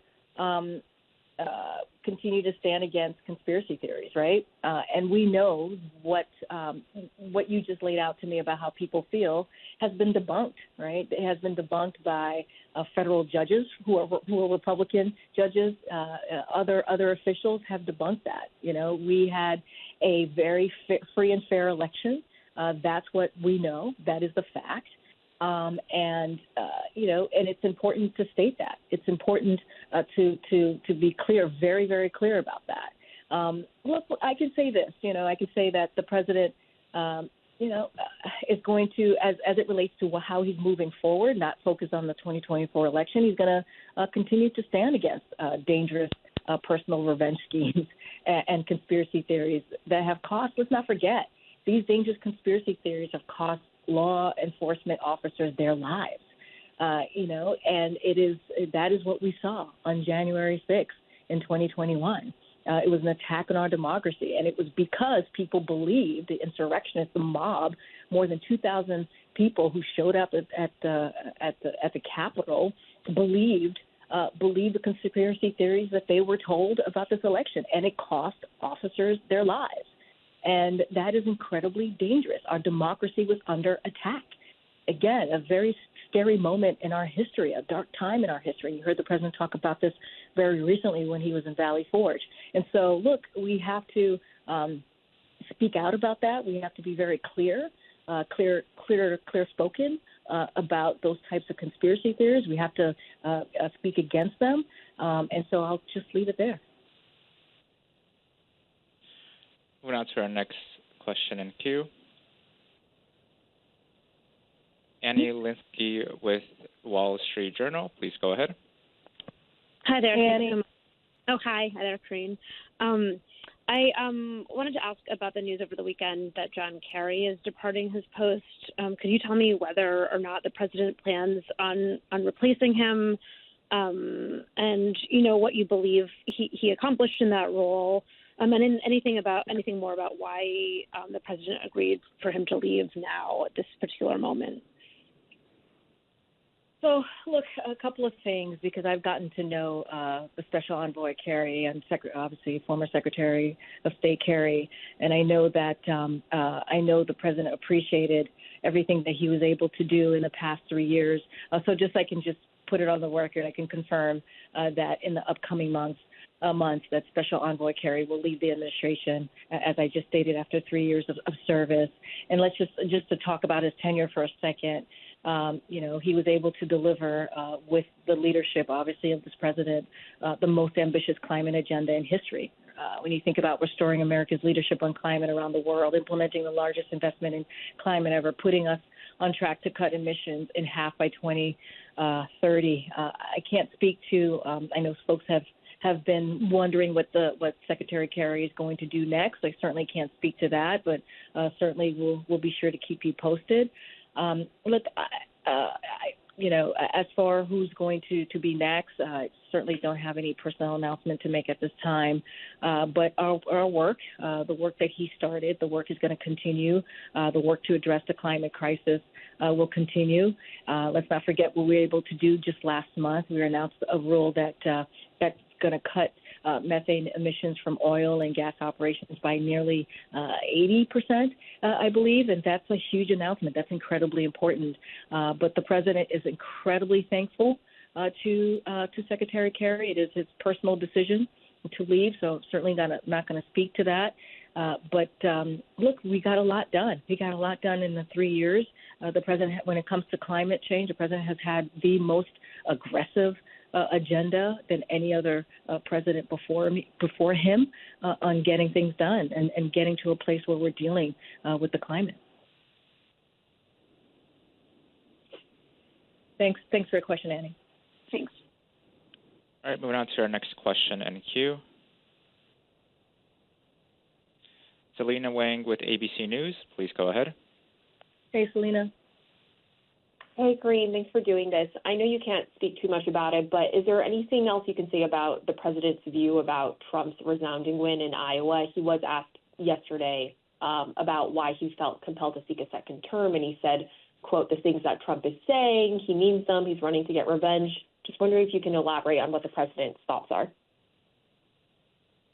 continue to stand against conspiracy theories, right? And we know what you just laid out to me about how people feel has been debunked, right? It has been debunked by federal judges who are Republican judges. Other officials have debunked that. We had a very free and fair election. That's what we know. That is the fact. And it's important to state that. It's important to be clear, very, very clear about that. Look, I can say this, I can say that the president, is going to, as it relates to how he's moving forward, not focus on the 2024 election. He's going to continue to stand against dangerous personal revenge schemes and conspiracy theories that have cost. Let's not forget, these dangerous conspiracy theories have cost law enforcement officers their lives, and that is what we saw on January 6th in 2021. It was an attack on our democracy, and it was because people believed, the insurrectionists, the mob, more than 2,000 people who showed up at the Capitol believed the conspiracy theories that they were told about this election, and it cost officers their lives. And that is incredibly dangerous. Our democracy was under attack. Again, a very scary moment in our history, a dark time in our history. You heard the president talk about this very recently when he was in Valley Forge. And so, look, we have to speak out about that. We have to be very clear spoken about those types of conspiracy theories. We have to speak against them. And so I'll just leave it there. Moving on to our next question in queue. Annie Linsky with Wall Street Journal. Please go ahead. Hi there. Annie. Hi there, Karine. I wanted to ask about the news over the weekend that John Kerry is departing his post. Could you tell me whether or not the president plans on replacing him, and what you believe he accomplished in that role, and anything more about why the president agreed for him to leave now at this particular moment? So, look, a couple of things, because I've gotten to know the Special Envoy Kerry and obviously former Secretary of State Kerry, and I know that the president appreciated everything that he was able to do in the past 3 years. So I can just put it on the record, I can confirm that in the upcoming months, that Special Envoy Kerry will leave the administration, as I just stated, after 3 years of service. And let's just to talk about his tenure for a second. He was able to deliver with the leadership, obviously, of this president, the most ambitious climate agenda in history. When you think about restoring America's leadership on climate around the world, implementing the largest investment in climate ever, putting us on track to cut emissions in half by 2030. I can't speak to. I know folks have been wondering what Secretary Kerry is going to do next. I certainly can't speak to that, but certainly we'll be sure to keep you posted. Look, as for who's going to be next, I certainly don't have any personnel announcement to make at this time. But our work, the work that he started, the work is going to continue. The work to address the climate crisis will continue. Let's not forget what we were able to do just last month. We announced a rule that's going to cut methane emissions from oil and gas operations by nearly 80%, I believe, and that's a huge announcement. That's incredibly important. But the president is incredibly thankful to Secretary Kerry. It is his personal decision to leave, so certainly not going to speak to that. But look, we got a lot done. We got a lot done in the 3 years. The president, when it comes to climate change, the president has had the most aggressive agenda than any other president before him on getting things done and getting to a place where we're dealing with the climate. Thanks for your question, Annie. Thanks. All right, moving on to our next question in queue. Selena Wang with ABC News. Please go ahead. Hey, Selena. Hey, Karine, thanks for doing this. I know you can't speak too much about it, but is there anything else you can say about the president's view about Trump's resounding win in Iowa? He was asked yesterday about why he felt compelled to seek a second term, and he said, quote, the things that Trump is saying, he means them, he's running to get revenge. Just wondering if you can elaborate on what the president's thoughts are.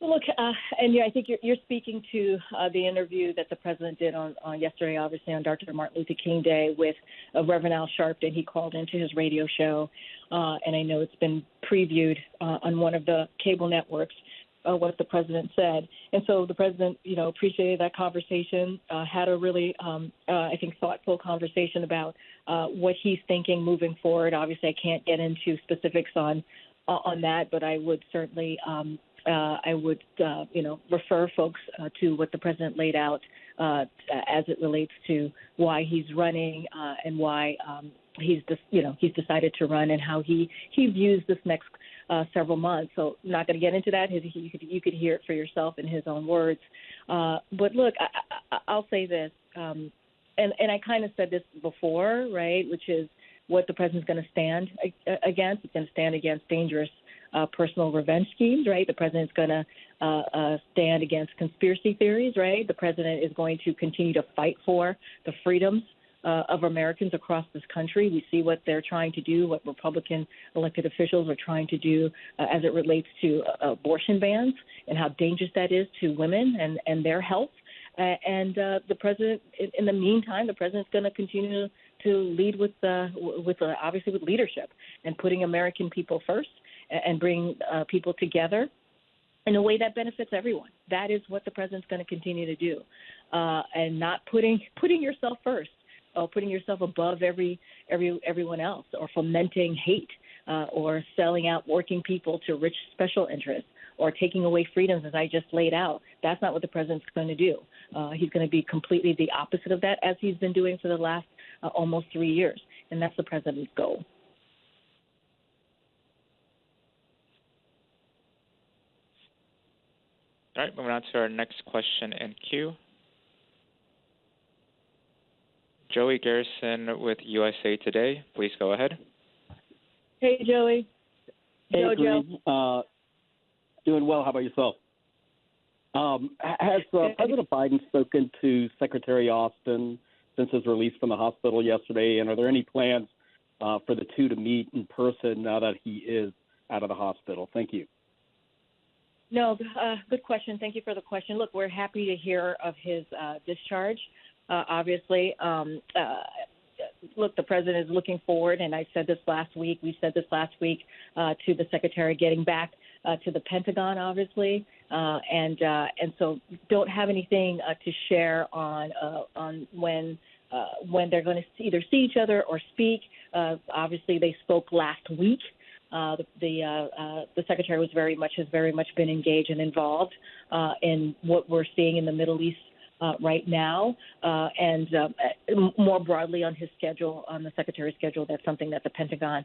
Look, and I think you're speaking to the interview that the president did on yesterday, obviously on Dr. Martin Luther King Day with Reverend Al Sharpton. He called into his radio show, and I know it's been previewed on one of the cable networks, what the president said. And so the president, appreciated that conversation, had a really, I think, thoughtful conversation about what he's thinking moving forward. Obviously, I can't get into specifics on that, but I would certainly refer folks to what the president laid out as it relates to why he's running and why he's decided to run and how he views this next several months. So I'm not going to get into that. You could hear it for yourself in his own words. But look, I'll say this, and I kind of said this before, right, which is what the president's going to stand against. It's going to stand against dangerous personal revenge schemes, right? The president's going to stand against conspiracy theories, right? The president is going to continue to fight for the freedoms of Americans across this country. We see what they're trying to do, what Republican elected officials are trying to do as it relates to abortion bans and how dangerous that is to women and their health. And the president, in the meantime, the president's going to continue to lead with obviously with leadership and putting American people first and bring people together in a way that benefits everyone. That is what the president's going to continue to do, and not putting yourself first. Putting yourself above everyone else, or fomenting hate, or selling out working people to rich special interests, or taking away freedoms, as I just laid out. That's not what the president's going to do. He's going to be completely the opposite of that, as he's been doing for the last almost 3 years, and that's the president's goal. All right, moving on to our next question in queue. Joey Garrison with USA Today. Please go ahead. Hey, Joey. Hey, Joe. Doing well. How about yourself? Has President Biden spoken to Secretary Austin since his release from the hospital yesterday? And are there any plans for the two to meet in person now that he is out of the hospital? Thank you. No, good question. Thank you for the question. Look, we're happy to hear of his discharge. Obviously, look, the president is looking forward, and we said this last week, to the secretary getting back to the Pentagon, obviously, and so don't have anything to share on when they're going to either see each other or speak. Obviously, they spoke last week. The secretary has very much been engaged and involved in what we're seeing in the Middle East right now, and more broadly on his schedule, on the secretary's schedule. That's something that the Pentagon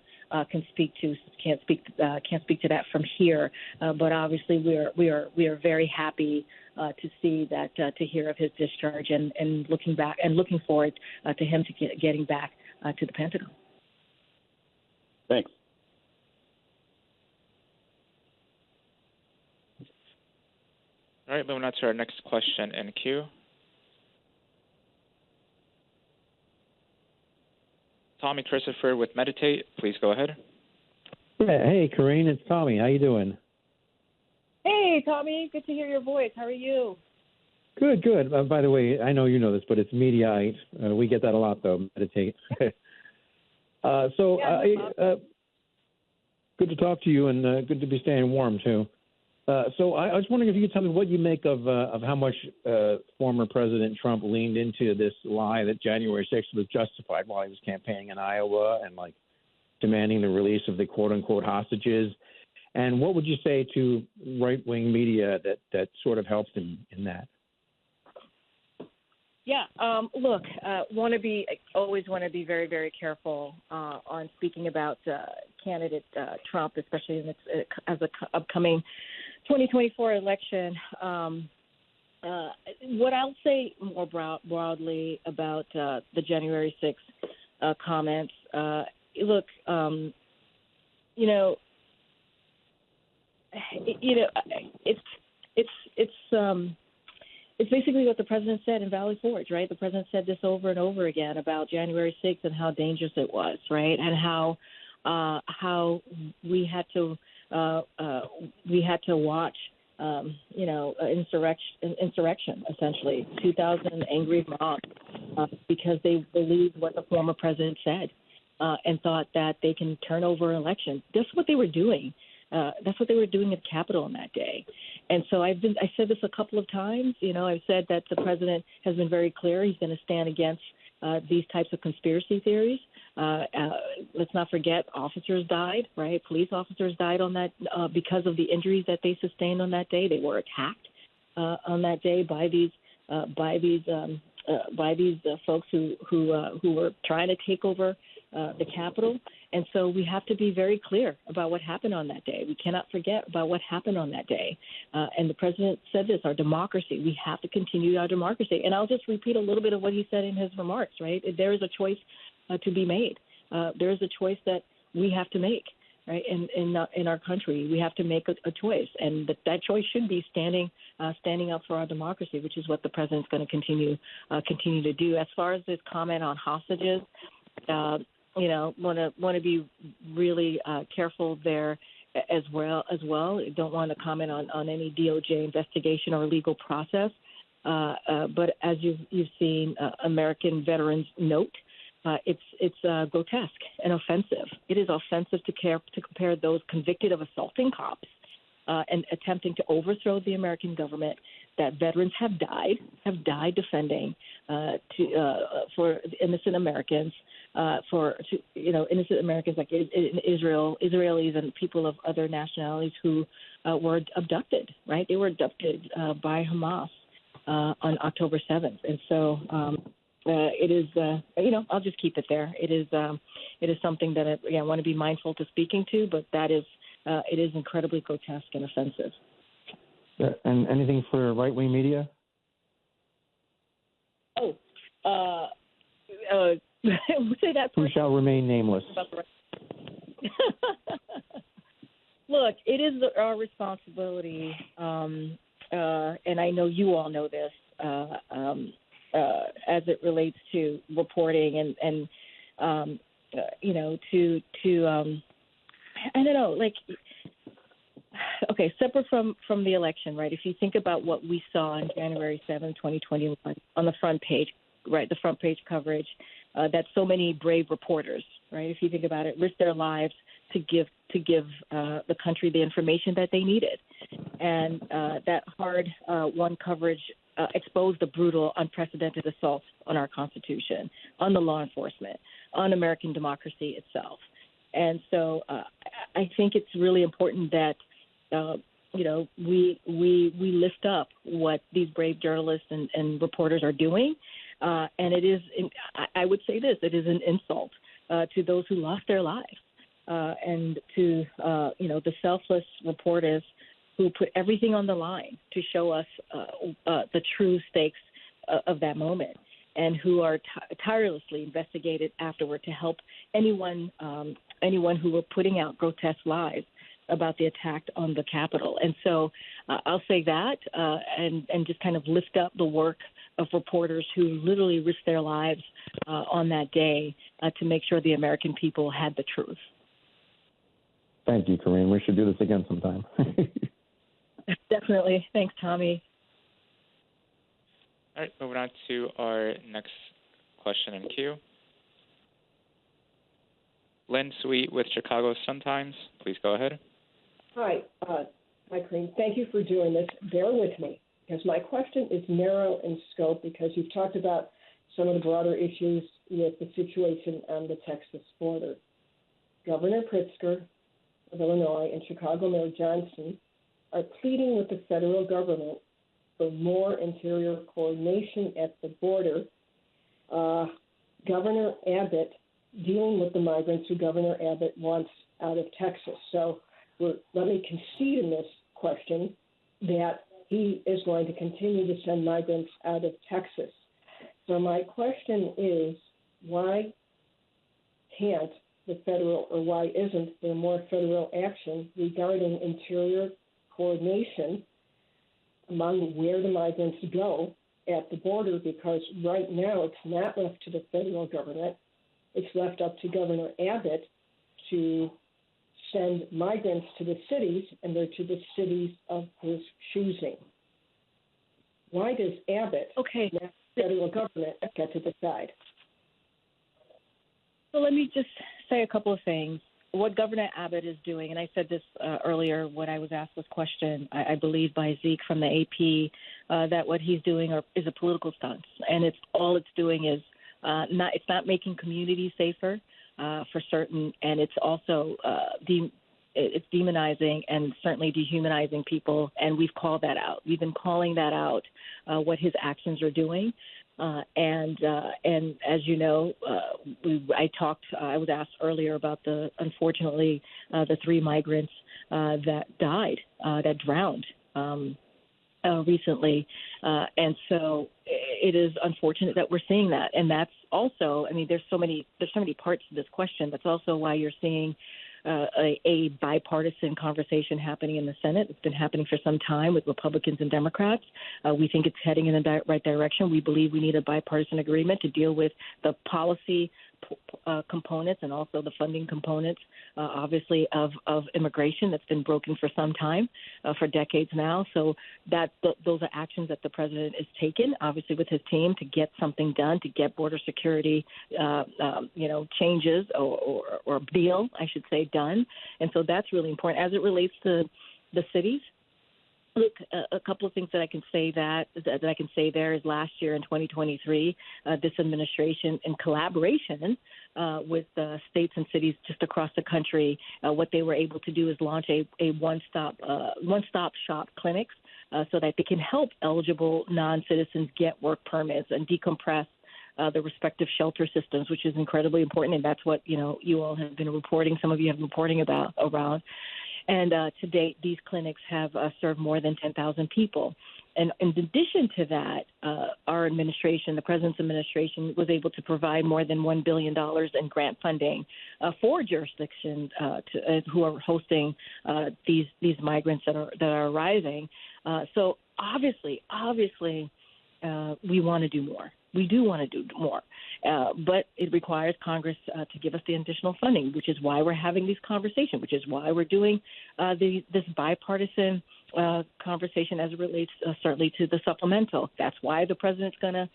can speak to. Can't speak to that from here. But obviously, we are very happy to see that, to hear of his discharge, and looking forward to him getting back to the Pentagon. Thanks. All right, moving on to our next question in queue. Tommy Christopher with Meditate, please go ahead. Yeah, hey, Karine, it's Tommy. How you doing? Hey, Tommy, good to hear your voice. How are you? Good, good. By the way, I know you know this, but it's Mediate. We get that a lot, though, Meditate. Good to talk to you, and good to be staying warm, too. So I was wondering if you could tell me what you make of how much former President Trump leaned into this lie that January 6th was justified while he was campaigning in Iowa and, demanding the release of the quote-unquote hostages. And what would you say to right-wing media that sort of helped him in that? Yeah, look, always want to be very, very careful on speaking about candidate Trump, especially in as an upcoming 2024 election. What I'll say more broadly about the January 6th comments, look, it's basically what the president said in Valley Forge, right? The president said this over and over again about January 6th and how dangerous it was, right? And how we had to watch, insurrection, essentially, 2,000 angry mobs because they believed what the former president said and thought that they can turn over an election. That's what they were doing. That's what they were doing at the Capitol on that day. And so I said this a couple of times. I've said that the president has been very clear. He's going to stand against these types of conspiracy theories. Let's not forget, officers died, right? Police officers died on that because of the injuries that they sustained on that day. They were attacked on that day by these folks who were trying to take over the Capitol. And so we have to be very clear about what happened on that day. We cannot forget about what happened on that day. And the president said this, our democracy, we have to continue our democracy. And I'll just repeat a little bit of what he said in his remarks, right? There is a choice to be made. There is a choice that we have to make. right? In our country, we have to make a choice, and that choice should be standing up for our democracy, which is what the president's going to continue to do. As far as this comment on hostages, want to be really careful there as well. Don't want to comment on any DOJ investigation or legal process. But as you've seen, American veterans note, it's grotesque and offensive. It is offensive to compare those convicted of assaulting cops and attempting to overthrow the American government, that veterans have died defending for innocent Americans, innocent Americans like in Israel, Israelis and people of other nationalities who were abducted. Right, they were abducted by Hamas on October 7th, and so. It is, I'll just keep it there. It is something that I want to be mindful to speaking to, but it is incredibly grotesque and offensive. And anything for right-wing media? Say that. Who shall remain nameless? Look, it is our responsibility, and I know you all know this. As it relates to reporting and I don't know, like, okay, separate from the election, right? If you think about what we saw on January 7, 2021 on the front page, right, the front page coverage, that so many brave reporters, right, if you think about it, risked their lives to give the country the information that they needed. And that hard-won coverage exposed the brutal, unprecedented assaults on our Constitution, on the law enforcement, on American democracy itself. And so I think it's really important that, we lift up what these brave journalists and reporters are doing. And it is, I would say this, it is an insult to those who lost their lives and to, the selfless reporters who put everything on the line to show us the true stakes of that moment, and who are tirelessly investigated afterward to help anyone who were putting out grotesque lies about the attack on the Capitol. And so I'll say that and just kind of lift up the work of reporters who literally risked their lives on that day to make sure the American people had the truth. Thank you, Karine. We should do this again sometime. Definitely. Thanks, Tommy. All right, moving on to our next question in queue. Lynn Sweet with Chicago Sun-Times. Please go ahead. Hi, Karine. Thank you for doing this. Bear with me, because my question is narrow in scope, because you've talked about some of the broader issues with the situation on the Texas border. Governor Pritzker of Illinois and Chicago Mayor Johnson are pleading with the federal government for more interior coordination at the border. Governor Abbott dealing with the migrants who Governor Abbott wants out of Texas. So let me concede in this question that he is going to continue to send migrants out of Texas. So my question is, why can't the federal, or why isn't there more federal action regarding interior coordination among where the migrants go at the border? Because right now it's not left to the federal government. It's left up to Governor Abbott to send migrants to the cities, and they're to the cities of his choosing. Why does Abbott, not the federal government, get to decide? So let me just say a couple of things. What Governor Abbott is doing, and I said this earlier when I was asked this question, I believe by Zeke from the AP, that what he's doing is a political stunt, and it's doing is it's not making communities safer for certain, and it's also it's demonizing and certainly dehumanizing people, and we've called that out. We've been calling that out, what his actions are doing. And as you know, I was asked earlier about unfortunately, the 3 migrants that died, that drowned recently. And so it is unfortunate that we're seeing that. And that's also, I mean, there's so many parts to this question. That's also why you're seeing a bipartisan conversation happening in the Senate. It's been happening for some time with Republicans and Democrats. We think it's heading in the right direction. We believe we need a bipartisan agreement to deal with the policy components and also the funding components, obviously, of immigration that's been broken for some time, for decades now. So those are actions that the president has taken, obviously, with his team to get something done, to get border security, changes or deal, I should say, done. And so that's really important. As it relates to the cities, look, a couple of things that I can say there is last year in 2023, this administration, in collaboration with states and cities just across the country, what they were able to do is launch a one-stop shop clinics so that they can help eligible non-citizens get work permits and decompress the respective shelter systems, which is incredibly important, and that's what you all have been reporting. Some of you have been reporting around. And to date, these clinics have served more than 10,000 people. And in addition to that, our administration, the president's administration, was able to provide more than $1 billion in grant funding for jurisdictions who are hosting these migrants that are arriving. So obviously, we want to do more. We do want to do more, but it requires Congress to give us the additional funding, which is why we're having these conversations, which is why we're doing this bipartisan conversation as it relates certainly to the supplemental. That's why the president's going to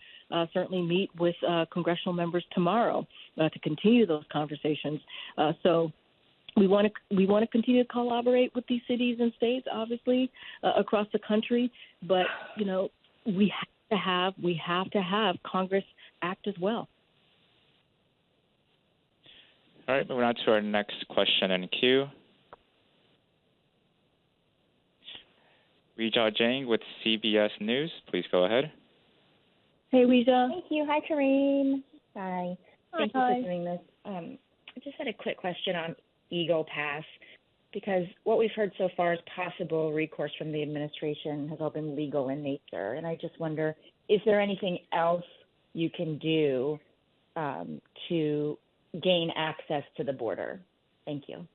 certainly meet with congressional members tomorrow to continue those conversations. So we want to continue to collaborate with these cities and states, obviously, across the country, but we have to have Congress act as well. All right, moving on to our next question in queue. Weijia Jiang with CBS News. Please go ahead. Hey, Weijia. Thank you. Hi, Karine. Hi. Thank you Hi. for doing this. I just had a quick question on Eagle Pass, because what we've heard so far is possible recourse from the administration has all been legal in nature. And I just wonder, is there anything else you can do to gain access to the border? Thank you.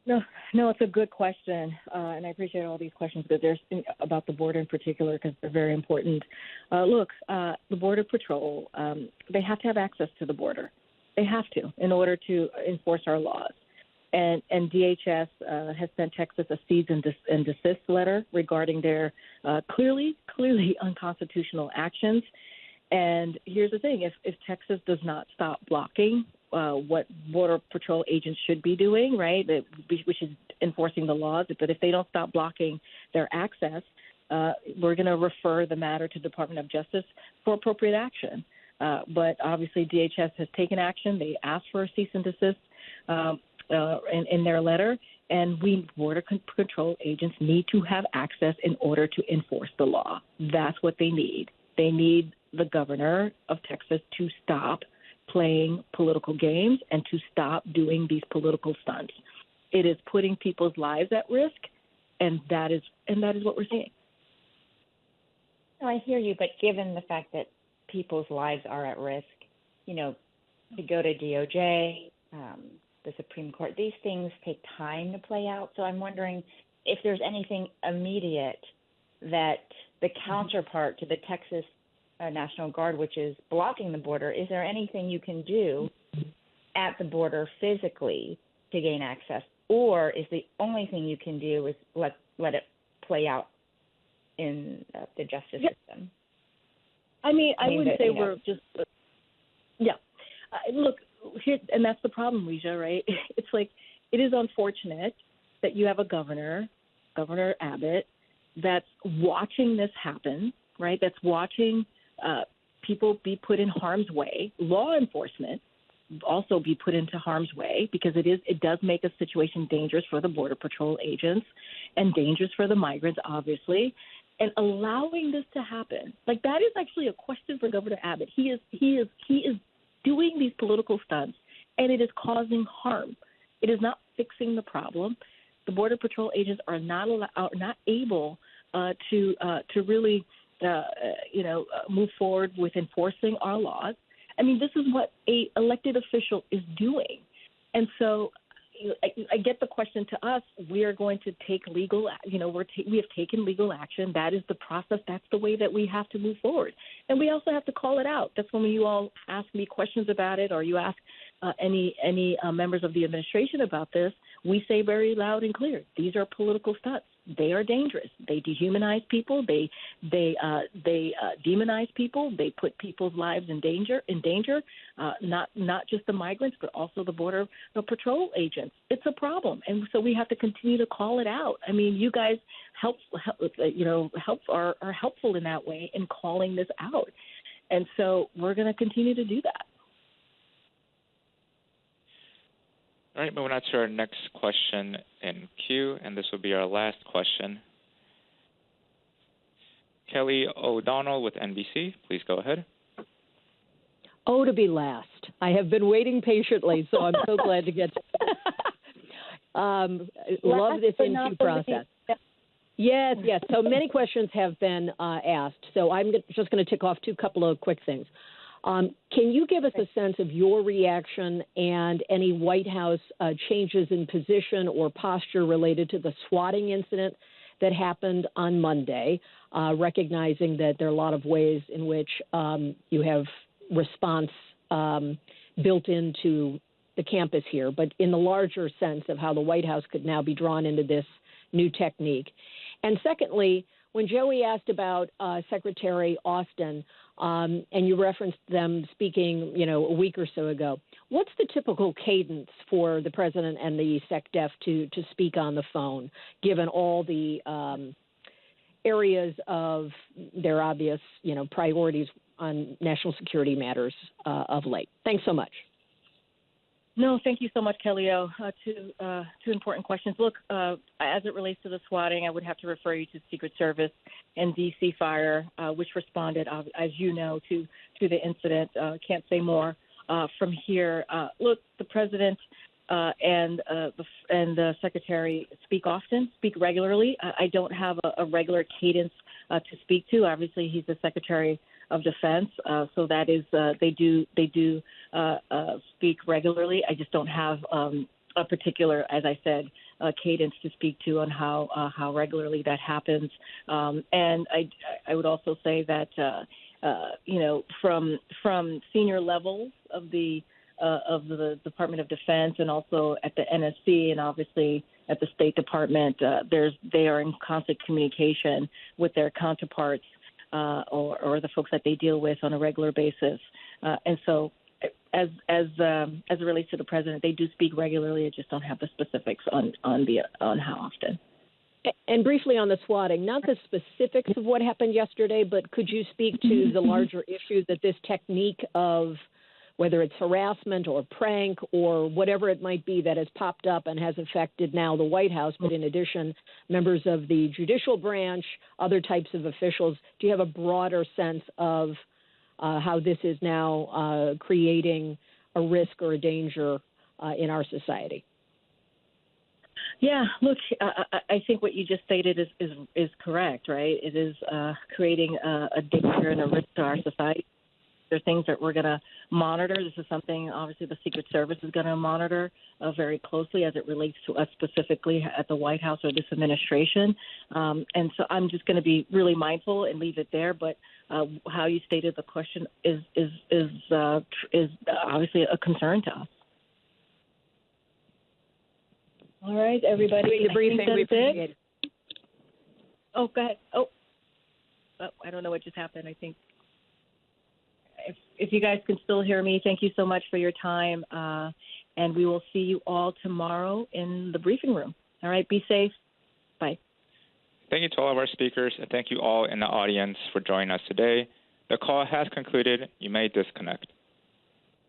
No, it's a good question, and I appreciate all these questions, but there's about the border in particular because they're very important. Look, the Border Patrol, they have to have access to the border. They have to in order to enforce our laws. And DHS has sent Texas a cease and desist letter regarding their clearly unconstitutional actions. And here's the thing: if Texas does not stop blocking what Border Patrol agents should be doing, right, which is enforcing the laws, but if they don't stop blocking their access, we're going to refer the matter to Department of Justice for appropriate action. But obviously, DHS has taken action. They asked for a cease and desist in their letter, and we Border Control agents need to have access in order to enforce the law. That's what they need. They need the governor of Texas to stop playing political games and to stop doing these political stunts. It is putting people's lives at risk, and that is what we're seeing. No, I hear you, but given the fact that people's lives are at risk, to go to DOJ, the Supreme Court, these things take time to play out. So I'm wondering if there's anything immediate that the counterpart to the Texas National Guard, which is blocking the border, is there anything you can do at the border physically to gain access? Or is the only thing you can do is let it play out in the justice system? I would say we're just, look, here, and that's the problem, Weijia, right? It's like, it is unfortunate that you have a Governor Abbott, that's watching this happen, right? That's watching people be put in harm's way, law enforcement also be put into harm's way, because it does make a situation dangerous for the Border Patrol agents and dangerous for the migrants, obviously. And allowing this to happen, like, that is actually a question for Governor Abbott. He is doing these political stunts, and it is causing harm. It is not fixing the problem. The Border Patrol agents are not able to really move forward with enforcing our laws. I mean, this is what a elected official is doing. And so, I get the question to us. We are going to take legal, we have taken legal action. That is the process. That's the way that we have to move forward. And we also have to call it out. That's when you all ask me questions about it, or you ask any members of the administration about this. We say very loud and clear, these are political stunts. They are dangerous. They dehumanize people. They demonize people. They put people's lives in danger. Not just the migrants, but also the border patrol agents. It's a problem, and so we have to continue to call it out. I mean, you guys are helpful in that way in calling this out, and so we're going to continue to do that. All right, moving on to our next question in queue, and this will be our last question. Kelly O'Donnell with NBC, please go ahead. Oh, to be last. I have been waiting patiently, so I'm so glad to get to love this interview process. Yes. So many questions have been asked, so I'm just going to tick off couple of quick things. Can you give us a sense of your reaction and any White House changes in position or posture related to the swatting incident that happened on Monday, recognizing that there are a lot of ways in which you have response built into the campus here, but in the larger sense of how the White House could now be drawn into this new technique? And secondly, when Joey asked about Secretary Austin, and you referenced them speaking, a week or so ago, what's the typical cadence for the president and the SecDef to speak on the phone, given all the areas of their obvious, priorities on national security matters of late? Thanks so much. No, thank you so much, Kelly O. Two important questions. Look, as it relates to the swatting, I would have to refer you to Secret Service and D.C. Fire, which responded, as you know, to the incident. Can't say more from here. Look, the president and the secretary speak often, speak regularly. I don't have a regular cadence to speak to. Obviously, he's the Secretary of Defense, so that is they do speak regularly. I just don't have a particular, as I said, cadence to speak to on how regularly that happens. And I would also say that from senior levels of the Department of Defense and also at the NSC and obviously at the State Department, they are in constant communication with their counterparts or the folks that they deal with on a regular basis. And so as it relates to the president, they do speak regularly. I just don't have the specifics on how often. And briefly on the swatting, not the specifics of what happened yesterday, but could you speak to the larger issue that this technique of whether it's harassment or prank or whatever it might be that has popped up and has affected now the White House, but in addition, members of the judicial branch, other types of officials, do you have a broader sense of how this is now creating a risk or a danger in our society? Yeah, look, I think what you just stated is correct, right? It is creating a danger and a risk to our society. There are things that we're going to monitor. This is something, obviously, the Secret Service is going to monitor very closely as it relates to us specifically at the White House or this administration. And so I'm just going to be really mindful and leave it there. But how you stated the question is obviously a concern to us. All right, everybody. The briefing, we appreciate it. Oh, go ahead. Oh, I don't know what just happened. I think. If you guys can still hear me, thank you so much for your time, and we will see you all tomorrow in the briefing room. All right, be safe. Bye. Thank you to all of our speakers, and thank you all in the audience for joining us today. The call has concluded. You may disconnect.